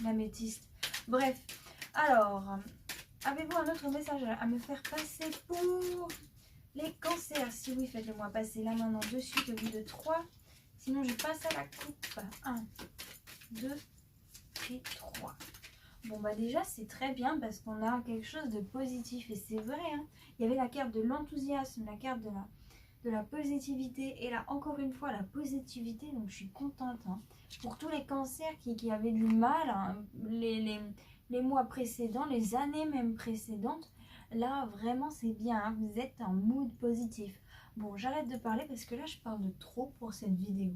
l'améthyste. Bref, alors, avez-vous un autre message à me faire passer pour les cancers? Si oui, faites-le moi passer là maintenant de suite au bout de 3. Sinon, je passe à la coupe. 1, 2 et 3. Bon, bah déjà, c'est très bien parce qu'on a quelque chose de positif. Et c'est vrai, hein. Il y avait la carte de l'enthousiasme, la carte de la positivité. Et là, encore une fois, la positivité. Donc, je suis contente, hein. Pour tous les cancers qui avaient du mal, hein, les mois précédents, les années même précédentes, là, vraiment, c'est bien, hein. Vous êtes en mood positif. Bon, j'arrête de parler parce que là, je parle de trop pour cette vidéo.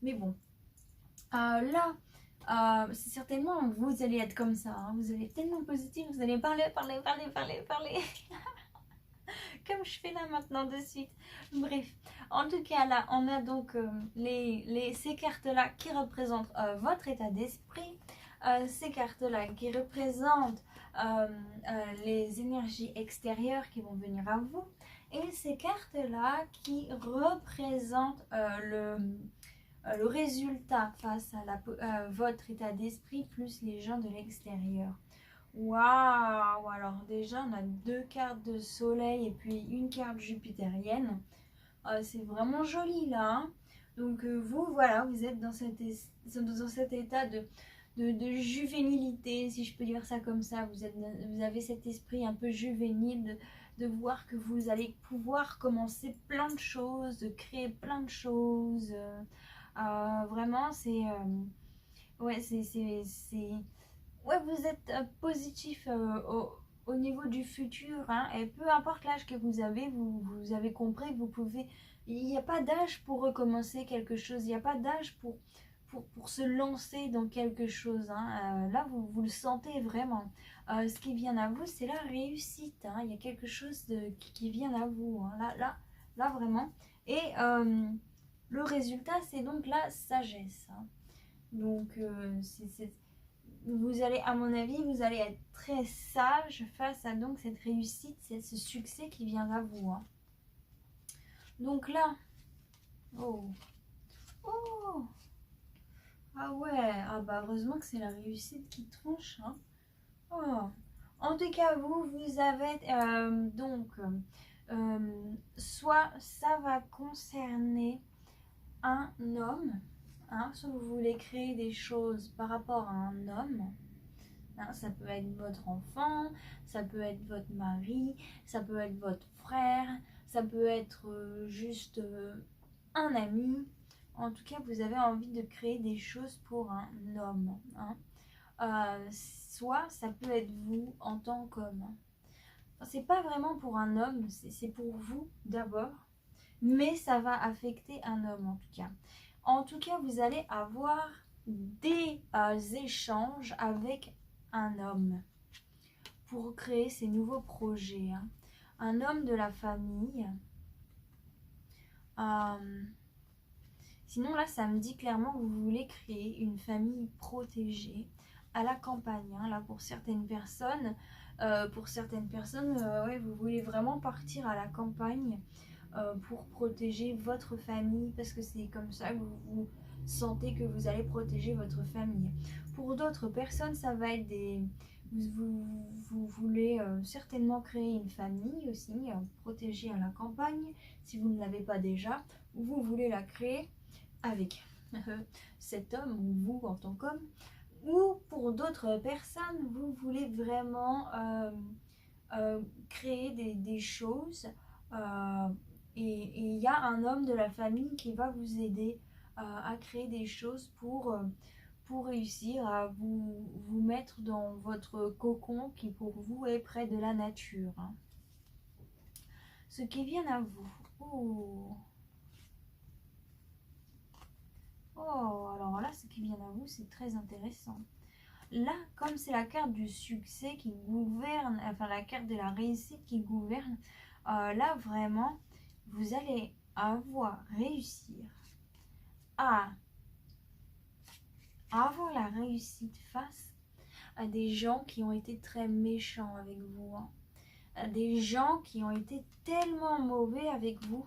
Mais bon, là... c'est certainement vous allez être comme ça, hein. Vous allez être tellement positif, vous allez parler comme je fais là maintenant de suite. Bref, en tout cas là on a donc ces cartes là qui représentent votre état d'esprit, ces cartes là qui représentent les énergies extérieures qui vont venir à vous, et ces cartes là qui représentent le résultat face à votre état d'esprit plus les gens de l'extérieur. Waouh! Alors déjà on a 2 cartes de soleil et puis une carte jupitérienne. C'est vraiment joli là, hein. Donc vous voilà, vous êtes dans cet état de juvénilité, si je peux dire ça comme ça. Vous avez cet esprit un peu juvénile de voir que vous allez pouvoir commencer plein de choses, de créer plein de choses. Vraiment, ouais, ouais, vous êtes positif au niveau du futur, hein, et peu importe l'âge que vous avez, vous avez compris que vous pouvez. Il n'y a pas d'âge pour recommencer quelque chose, il n'y a pas d'âge pour se lancer dans quelque chose, hein. Là, vous le sentez vraiment. Ce qui vient à vous, c'est la réussite, hein. Il y a quelque chose qui vient à vous, hein. Là, vraiment. Et le résultat, c'est donc la sagesse, hein. Donc, vous allez, à mon avis, vous allez être très sage face à donc cette réussite, ce succès qui vient à vous, hein. Donc là, oh, oh, ah ouais, ah bah heureusement que c'est la réussite qui tranche, hein. Oh. En tout cas, vous avez donc, soit ça va concerner un homme, hein, soit vous voulez créer des choses par rapport à un homme, hein, ça peut être votre enfant, ça peut être votre mari, ça peut être votre frère, ça peut être juste un ami. En tout cas, vous avez envie de créer des choses pour un homme, hein. Soit ça peut être vous en tant qu'homme. C'est pas vraiment pour un homme, c'est pour vous d'abord, mais ça va affecter un homme en tout cas. En tout cas, vous allez avoir des échanges avec un homme pour créer ces nouveaux projets, hein. Un homme de la famille. Sinon là, ça me dit clairement que vous voulez créer une famille protégée à la campagne, hein. Là, pour certaines personnes, ouais, vous voulez vraiment partir à la campagne pour protéger votre famille, parce que c'est comme ça que vous sentez que vous allez protéger votre famille. Pour d'autres personnes, ça va être vous voulez certainement créer une famille aussi, protégée à la campagne, si vous ne l'avez pas déjà, ou vous voulez la créer avec cet homme, ou vous en tant qu'homme. Ou pour d'autres personnes, vous voulez vraiment créer des choses, et il y a un homme de la famille qui va vous aider à créer des choses pour réussir à vous mettre dans votre cocon qui pour vous est près de la nature. Hein. Ce qui vient à vous. Oh. Oh, alors là, ce qui vient à vous, c'est très intéressant. Là, comme c'est la carte du succès qui gouverne, enfin la carte de la réussite qui gouverne, là vraiment, vous allez réussir à avoir la réussite face à des gens qui ont été très méchants avec vous, hein. À des gens qui ont été tellement mauvais avec vous,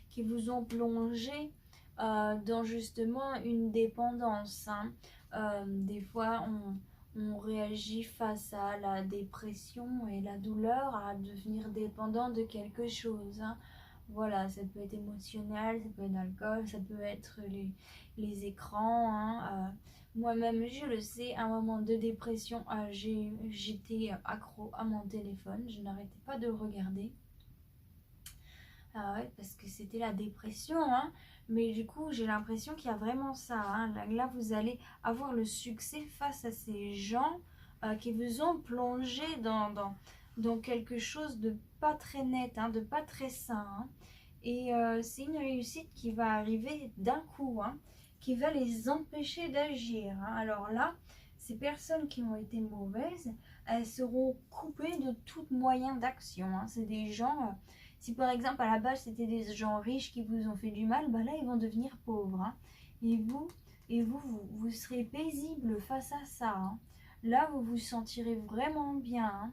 qui vous ont plongé dans justement une dépendance, hein. Des fois, on réagit face à la dépression et la douleur à devenir dépendant de quelque chose, hein. Voilà, ça peut être émotionnel, ça peut être l'alcool, ça peut être les écrans, hein. Moi-même, je le sais, à un moment de dépression, j'étais accro à mon téléphone, je n'arrêtais pas de regarder. Ah ouais, parce que c'était la dépression, hein. Mais du coup, j'ai l'impression qu'il y a vraiment ça, hein. Là, vous allez avoir le succès face à ces gens qui vous ont plongé dans quelque chose de pas très net, hein, de pas très sain, hein. Et c'est une réussite qui va arriver d'un coup, hein, qui va les empêcher d'agir, hein. Alors là, ces personnes qui ont été mauvaises, elles seront coupées de tout moyen d'action, hein. C'est des gens... si par exemple à la base c'était des gens riches qui vous ont fait du mal, bah là ils vont devenir pauvres, hein. Et vous serez paisible face à ça, hein. Là vous vous sentirez vraiment bien, hein.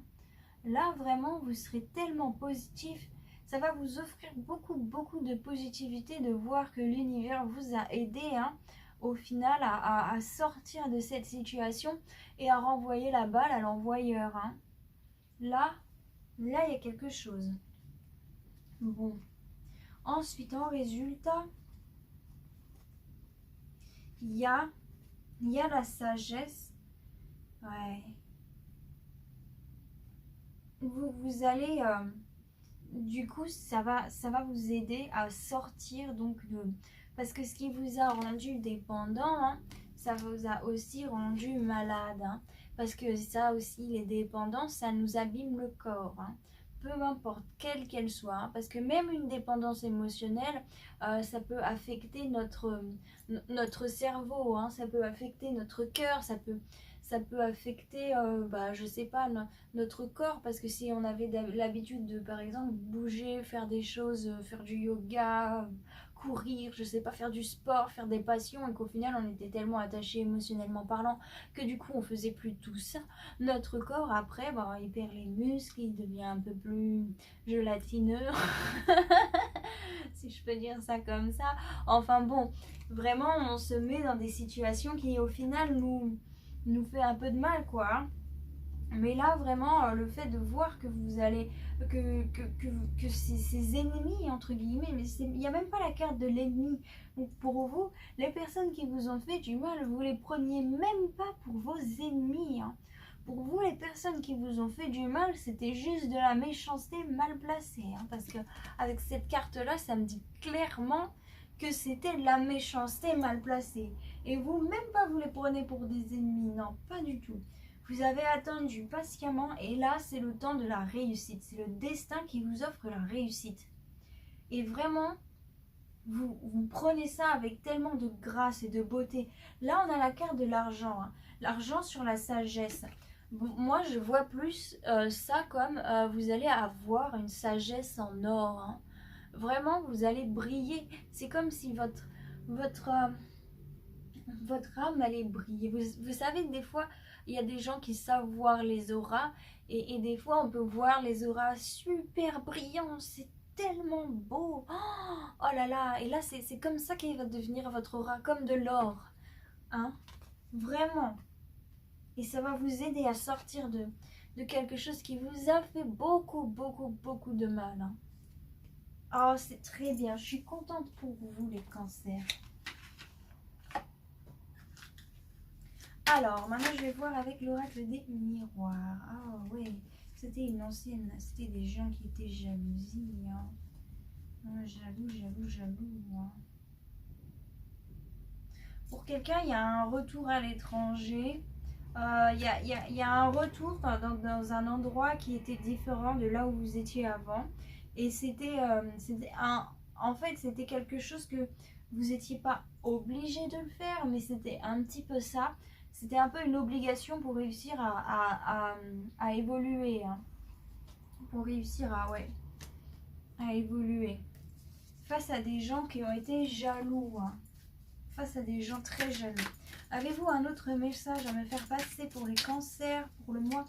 Là vraiment vous serez tellement positif. Ça va vous offrir beaucoup de positivité de voir que l'univers vous a aidé, hein, au final à sortir de cette situation et à renvoyer la balle à l'envoyeur, hein. Là il y a quelque chose. Bon, ensuite en résultat, il y a la sagesse. Ouais. Vous allez, du coup, ça va vous aider à sortir donc de... Parce que ce qui vous a rendu dépendant, hein, ça vous a aussi rendu malade, hein. Parce que ça aussi, les dépendances, ça nous abîme le corps, hein. Peu importe quelle qu'elle soit, hein, parce que même une dépendance émotionnelle, ça peut affecter notre cerveau, hein, ça peut affecter notre cœur, ça peut affecter, je sais pas, notre corps, parce que si on avait l'habitude de, par exemple, bouger, faire des choses, faire du yoga, courir, je sais pas, faire du sport, faire des passions, et qu'au final on était tellement attaché émotionnellement parlant que du coup on faisait plus tout ça, notre corps après il perd les muscles, il devient un peu plus gélatineux si je peux dire ça comme ça. Enfin bon, vraiment on se met dans des situations qui au final nous fait un peu de mal, quoi, hein. Mais là vraiment le fait de voir que vous allez que ces ennemis entre guillemets, mais il n'y a même pas la carte de l'ennemi. Donc pour vous, les personnes qui vous ont fait du mal, vous les preniez même pas pour vos ennemis, hein. Pour vous, les personnes qui vous ont fait du mal, c'était juste de la méchanceté mal placée, hein, parce que avec cette carte là, ça me dit clairement que c'était de la méchanceté mal placée. Et vous, même pas vous les prenez pour des ennemis, non, pas du tout. Vous avez attendu patiemment et là, c'est le temps de la réussite. C'est le destin qui vous offre la réussite. Et vraiment, vous prenez ça avec tellement de grâce et de beauté. Là, on a la carte de l'argent, hein. L'argent sur la sagesse. Bon, moi, je vois plus ça comme vous allez avoir une sagesse en or, hein. Vraiment, vous allez briller. C'est comme si votre âme allait briller. Vous savez, des fois, il y a des gens qui savent voir les auras et des fois, on peut voir les auras super brillants. C'est tellement beau. Oh là là. Et là, c'est comme ça qu'il va devenir votre aura, comme de l'or, hein. Vraiment. Et ça va vous aider à sortir de quelque chose qui vous a fait beaucoup de mal, hein. Oh, c'est très bien. Je suis contente pour vous, les cancers. Alors, maintenant, je vais voir avec l'oracle des miroirs. Ah oui, c'était une ancienne... C'était des gens qui étaient jalousies, hein. Jaloux, hein. Pour quelqu'un, il y a un retour à l'étranger. Il y a un retour dans un endroit qui était différent de là où vous étiez avant. Et en fait, c'était quelque chose que vous n'étiez pas obligé de le faire, mais c'était un petit peu ça. C'était un peu une obligation pour réussir à évoluer. Hein. Pour réussir ouais, à évoluer. Face à des gens qui ont été jaloux. Hein. Face à des gens très jaloux. Avez-vous un autre message à me faire passer pour les cancers pour le mois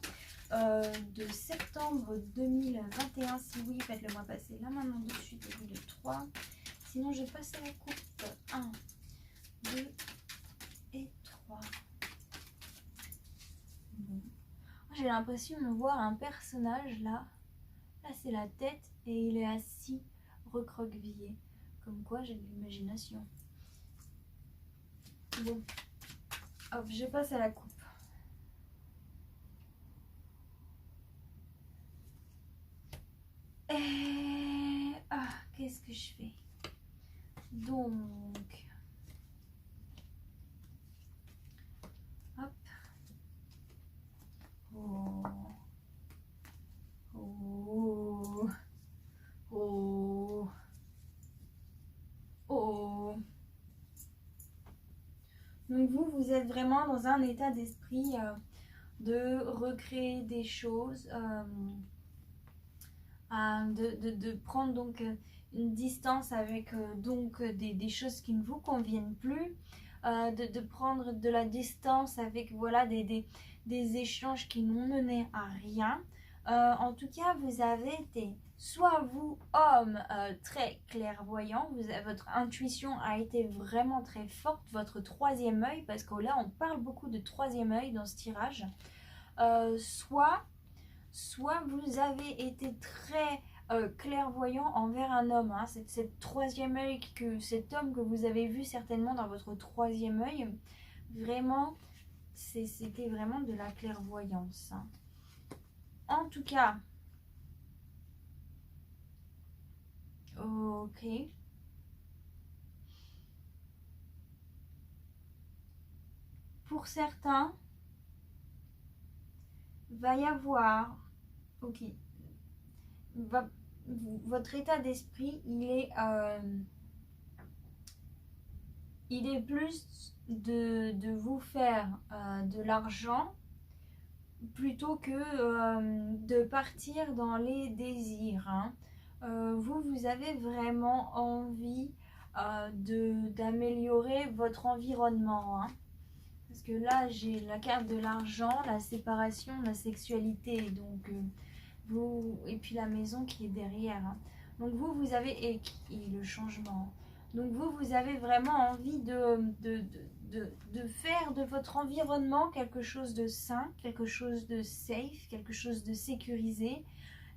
de septembre 2021? Si oui, faites-le moi passer là maintenant de suite au bout de 3. Sinon, je passe à la coupe. 1, 2 et 3. Bon. J'ai l'impression de voir un personnage là. Là, c'est la tête et il est assis, recroquevillé. Comme quoi, j'ai de l'imagination. Bon. Hop, je passe à la coupe. Et... Ah, qu'est-ce que je fais? Donc... Hop. Oh. Oh. Oh. Oh. Donc vous êtes vraiment dans un état d'esprit de recréer des choses, de prendre donc une distance avec donc des choses qui ne vous conviennent plus, de prendre de la distance avec voilà des échanges qui n'ont mené à rien. En tout cas, vous avez été, soit vous, homme, très clairvoyant, votre intuition a été vraiment très forte, votre troisième œil, parce que là, on parle beaucoup de troisième œil dans ce tirage, soit vous avez été très clairvoyant envers un homme, hein. Cette troisième œil, cet homme que vous avez vu certainement dans votre troisième œil, vraiment, c'était vraiment de la clairvoyance. Hein. En tout cas, ok. Pour certains, va y avoir, ok, votre état d'esprit, il est plus de vous faire de l'argent plutôt que de partir dans les désirs. Hein. Vous avez vraiment envie d'améliorer votre environnement. Hein. Parce que là, j'ai la carte de l'argent, la séparation, la sexualité, donc et puis la maison qui est derrière. Hein. Donc vous avez, et le changement. Donc vous avez vraiment envie de faire de votre environnement quelque chose de sain, quelque chose de safe, quelque chose de sécurisé.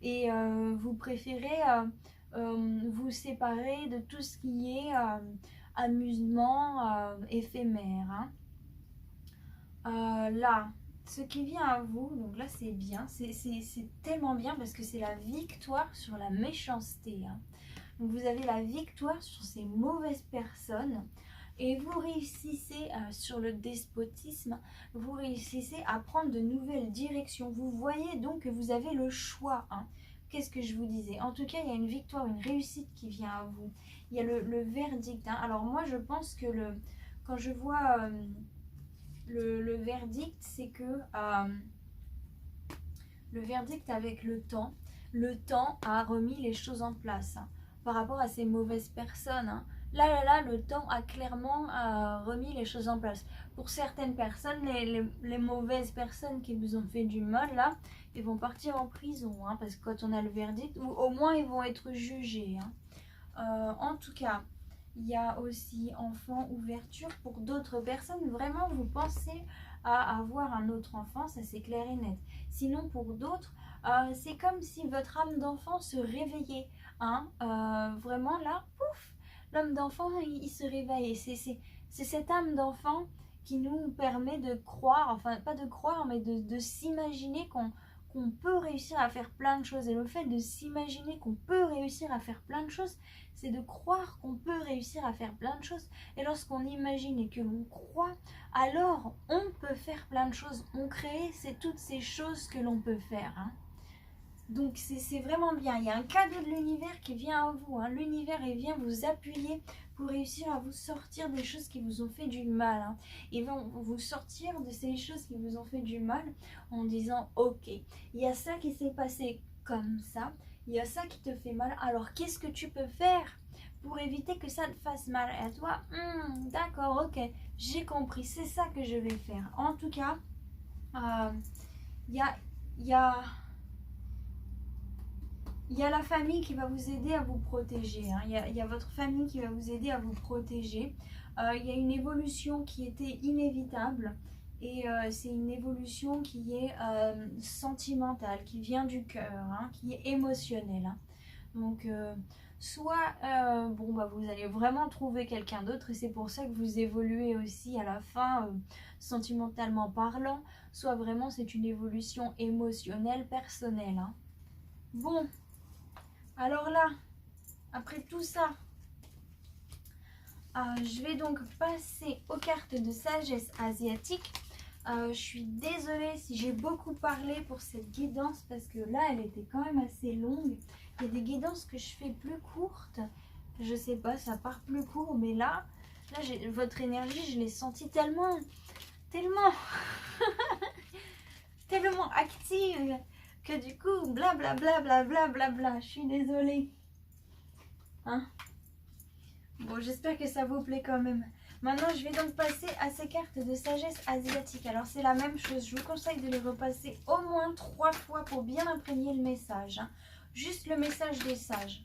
Et vous préférez vous séparer de tout ce qui est amusement éphémère. Hein. Là, ce qui vient à vous, donc là c'est bien, c'est tellement bien parce que c'est la victoire sur la méchanceté. Hein. Donc vous avez la victoire sur ces mauvaises personnes et vous réussissez sur le despotisme, vous réussissez à prendre de nouvelles directions. Vous voyez donc que vous avez le choix. Hein. Qu'est-ce que je vous disais? En tout cas, il y a une victoire, une réussite qui vient à vous. Il y a le verdict. Hein. Alors moi, je pense que quand je vois... Le verdict, c'est que le verdict avec le temps a remis les choses en place. Hein, par rapport à ces mauvaises personnes. Hein. Là, le temps a clairement remis les choses en place. Pour certaines personnes, les mauvaises personnes qui vous ont fait du mal, là, ils vont partir en prison. Hein, parce que quand on a le verdict, ou au moins ils vont être jugés. Hein. En tout cas, il y a aussi enfant, ouverture pour d'autres personnes. Vraiment, vous pensez à avoir un autre enfant, ça c'est clair et net. Sinon, pour d'autres, c'est comme si votre âme d'enfant se réveillait. Hein. Vraiment là, pouf, l'âme d'enfant, il se réveille. C'est cette âme d'enfant qui nous permet de croire, enfin pas de croire, mais de s'imaginer qu'on peut réussir à faire plein de choses. Et le fait de s'imaginer qu'on peut réussir à faire plein de choses, c'est de croire qu'on peut réussir à faire plein de choses. Et lorsqu'on imagine et que l'on croit, alors on peut faire plein de choses. On crée, c'est toutes ces choses que l'on peut faire. Hein. Donc c'est vraiment bien. Il y a un cadeau de l'univers qui vient à vous. Hein. L'univers, il vient vous appuyer pour réussir à vous sortir des choses qui vous ont fait du mal. Hein. Ils vont vous sortir de ces choses qui vous ont fait du mal en disant ok, il y a ça qui s'est passé comme ça, il y a ça qui te fait mal, alors qu'est-ce que tu peux faire pour éviter que ça te fasse mal à toi? D'accord, ok, j'ai compris, c'est ça que je vais faire. En tout cas, il y a la famille qui va vous aider à vous protéger. Hein. Il y a votre famille qui va vous aider à vous protéger. Il y a une évolution qui était inévitable. Et c'est une évolution qui est sentimentale, qui vient du cœur, hein, qui est émotionnelle. Hein. Donc, soit vous allez vraiment trouver quelqu'un d'autre et c'est pour ça que vous évoluez aussi à la fin, sentimentalement parlant. Soit vraiment c'est une évolution émotionnelle, personnelle. Hein. Bon. Alors là, après tout ça, je vais donc passer aux cartes de sagesse asiatique. Je suis désolée si j'ai beaucoup parlé pour cette guidance parce que là, elle était quand même assez longue. Il y a des guidances que je fais plus courtes. Je sais pas, ça part plus court, mais là votre énergie, je l'ai sentie tellement tellement active que du coup, blablabla, blablabla, je suis désolée. Hein? Bon, j'espère que ça vous plaît quand même. Maintenant, je vais donc passer à ces cartes de sagesse asiatique. Alors, c'est la même chose. Je vous conseille de les repasser au moins 3 fois pour bien imprégner le message. Hein. Juste le message des sages.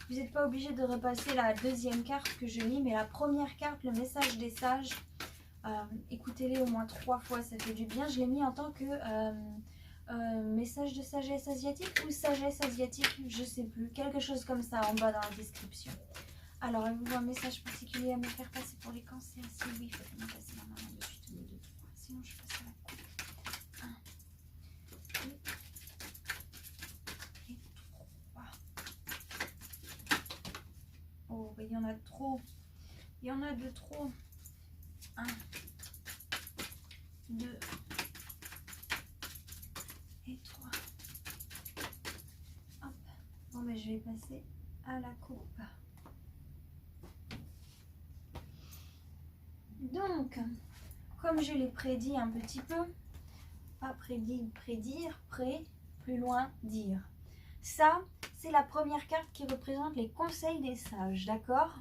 Vous n'êtes pas obligé de repasser la deuxième carte que je lis, mais la première carte, le message des sages, écoutez-les au moins 3 fois, ça fait du bien. Je l'ai mis en tant que message de sagesse asiatique ou sagesse asiatique, je sais plus. Quelque chose comme ça en bas dans la description. Alors, avez-vous un message particulier à me faire passer pour les cancers? Si oui, faites-moi passer la main dessus tous les 2 fois. Sinon, je passe à la coupe. 1, 2 et 3. Oh, il y en a de trop. Il y en a de trop. 1, 2 et 3. Hop. Bon, mais je vais passer à la coupe. Donc, comme je l'ai prédit un petit peu, pas prédire, plus loin, dire. Ça, c'est la première carte qui représente les conseils des sages, d'accord?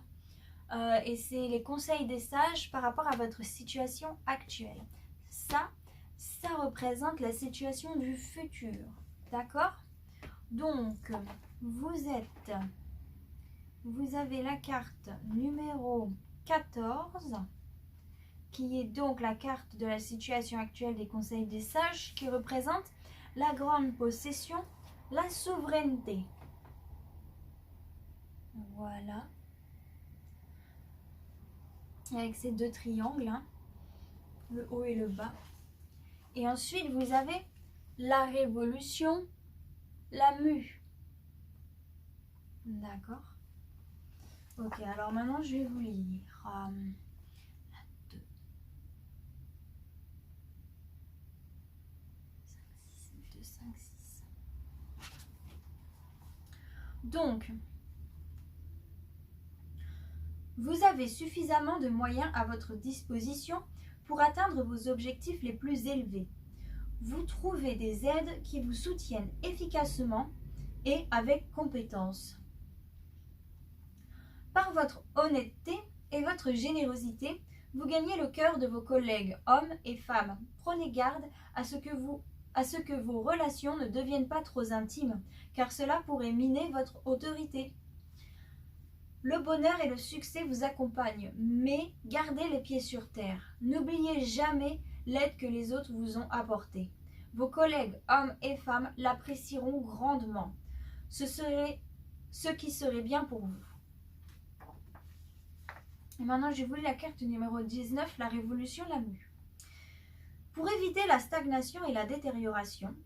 Et c'est les conseils des sages par rapport à votre situation actuelle. Ça représente la situation du futur, d'accord? Donc, vous avez la carte numéro 14, qui est donc la carte de la situation actuelle des conseils des sages, qui représente la grande possession, la souveraineté. Voilà. Avec ces 2 triangles, hein, le haut et le bas. Et ensuite, vous avez la révolution, la mue. D'accord. Ok, alors maintenant, je vais vous lire. 5, 6. Donc, vous avez suffisamment de moyens à votre disposition pour atteindre vos objectifs les plus élevés. Vous trouvez des aides qui vous soutiennent efficacement et avec compétence. Par votre honnêteté et votre générosité, vous gagnez le cœur de vos collègues, hommes et femmes. Prenez garde à ce que vos relations ne deviennent pas trop intimes, car cela pourrait miner votre autorité. Le bonheur et le succès vous accompagnent, mais gardez les pieds sur terre. N'oubliez jamais l'aide que les autres vous ont apportée. Vos collègues, hommes et femmes, l'apprécieront grandement. Ce serait ce qui serait bien pour vous. Et maintenant, je vais vous lire la carte numéro 19, la révolution, la mue. Pour éviter la stagnation et la détérioration,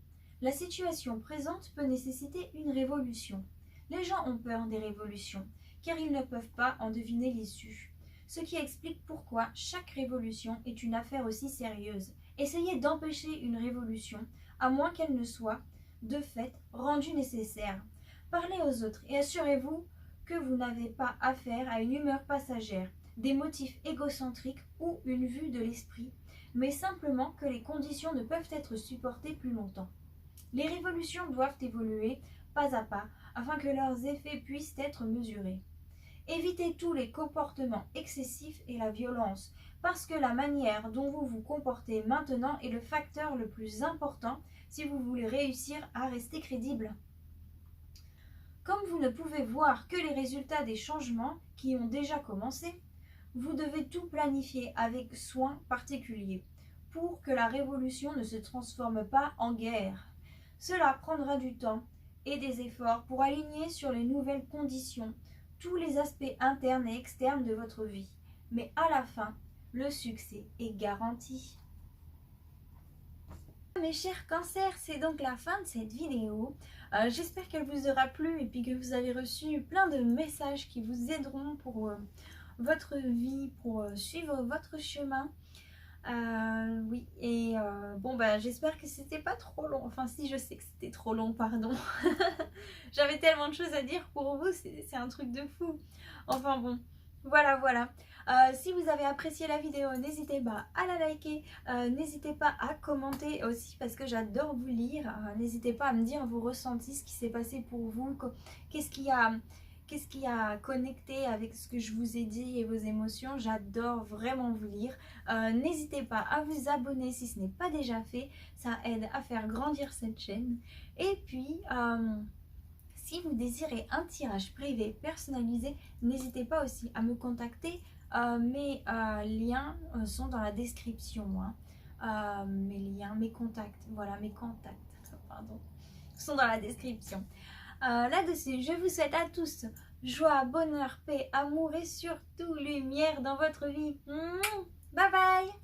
La situation présente peut nécessiter une révolution. Les gens ont peur des révolutions, car ils ne peuvent pas en deviner l'issue. Ce qui explique pourquoi chaque révolution est une affaire aussi sérieuse. Essayez d'empêcher une révolution, à moins qu'elle ne soit, de fait, rendue nécessaire. Parlez aux autres et assurez-vous que vous n'avez pas affaire à une humeur passagère, des motifs égocentriques ou une vue de l'esprit, mais simplement que les conditions ne peuvent être supportées plus longtemps. Les révolutions doivent évoluer pas à pas afin que leurs effets puissent être mesurés. Évitez tous les comportements excessifs et la violence, parce que la manière dont vous vous comportez maintenant est le facteur le plus important si vous voulez réussir à rester crédible. Comme vous ne pouvez voir que les résultats des changements qui ont déjà commencé, vous devez tout planifier avec soin particulier pour que la révolution ne se transforme pas en guerre. Cela prendra du temps et des efforts pour aligner sur les nouvelles conditions tous les aspects internes et externes de votre vie. Mais à la fin, le succès est garanti. Mes chers cancers, c'est donc la fin de cette vidéo. J'espère qu'elle vous aura plu et puis que vous avez reçu plein de messages qui vous aideront pour votre vie, pour suivre votre chemin. Oui, et bon bah j'espère que c'était pas trop long. Enfin si, je sais que c'était trop long, pardon. J'avais tellement de choses à dire pour vous, c'est un truc de fou. Enfin bon, voilà. Si vous avez apprécié la vidéo, n'hésitez pas à la liker, n'hésitez pas à commenter aussi parce que j'adore vous lire. N'hésitez pas à me dire vos ressentis, ce qui s'est passé pour vous, qu'est-ce qui a connecté avec ce que je vous ai dit et vos émotions. J'adore vraiment vous lire. N'hésitez pas à vous abonner si ce n'est pas déjà fait. Ça aide à faire grandir cette chaîne. Et puis, si vous désirez un tirage privé personnalisé, n'hésitez pas aussi à me contacter. Mes liens sont dans la description. Mes liens, mes contacts, voilà, mes contacts, pardon, sont dans la description. Là-dessus, je vous souhaite à tous joie, bonheur, paix, amour et surtout lumière dans votre vie. Bye bye!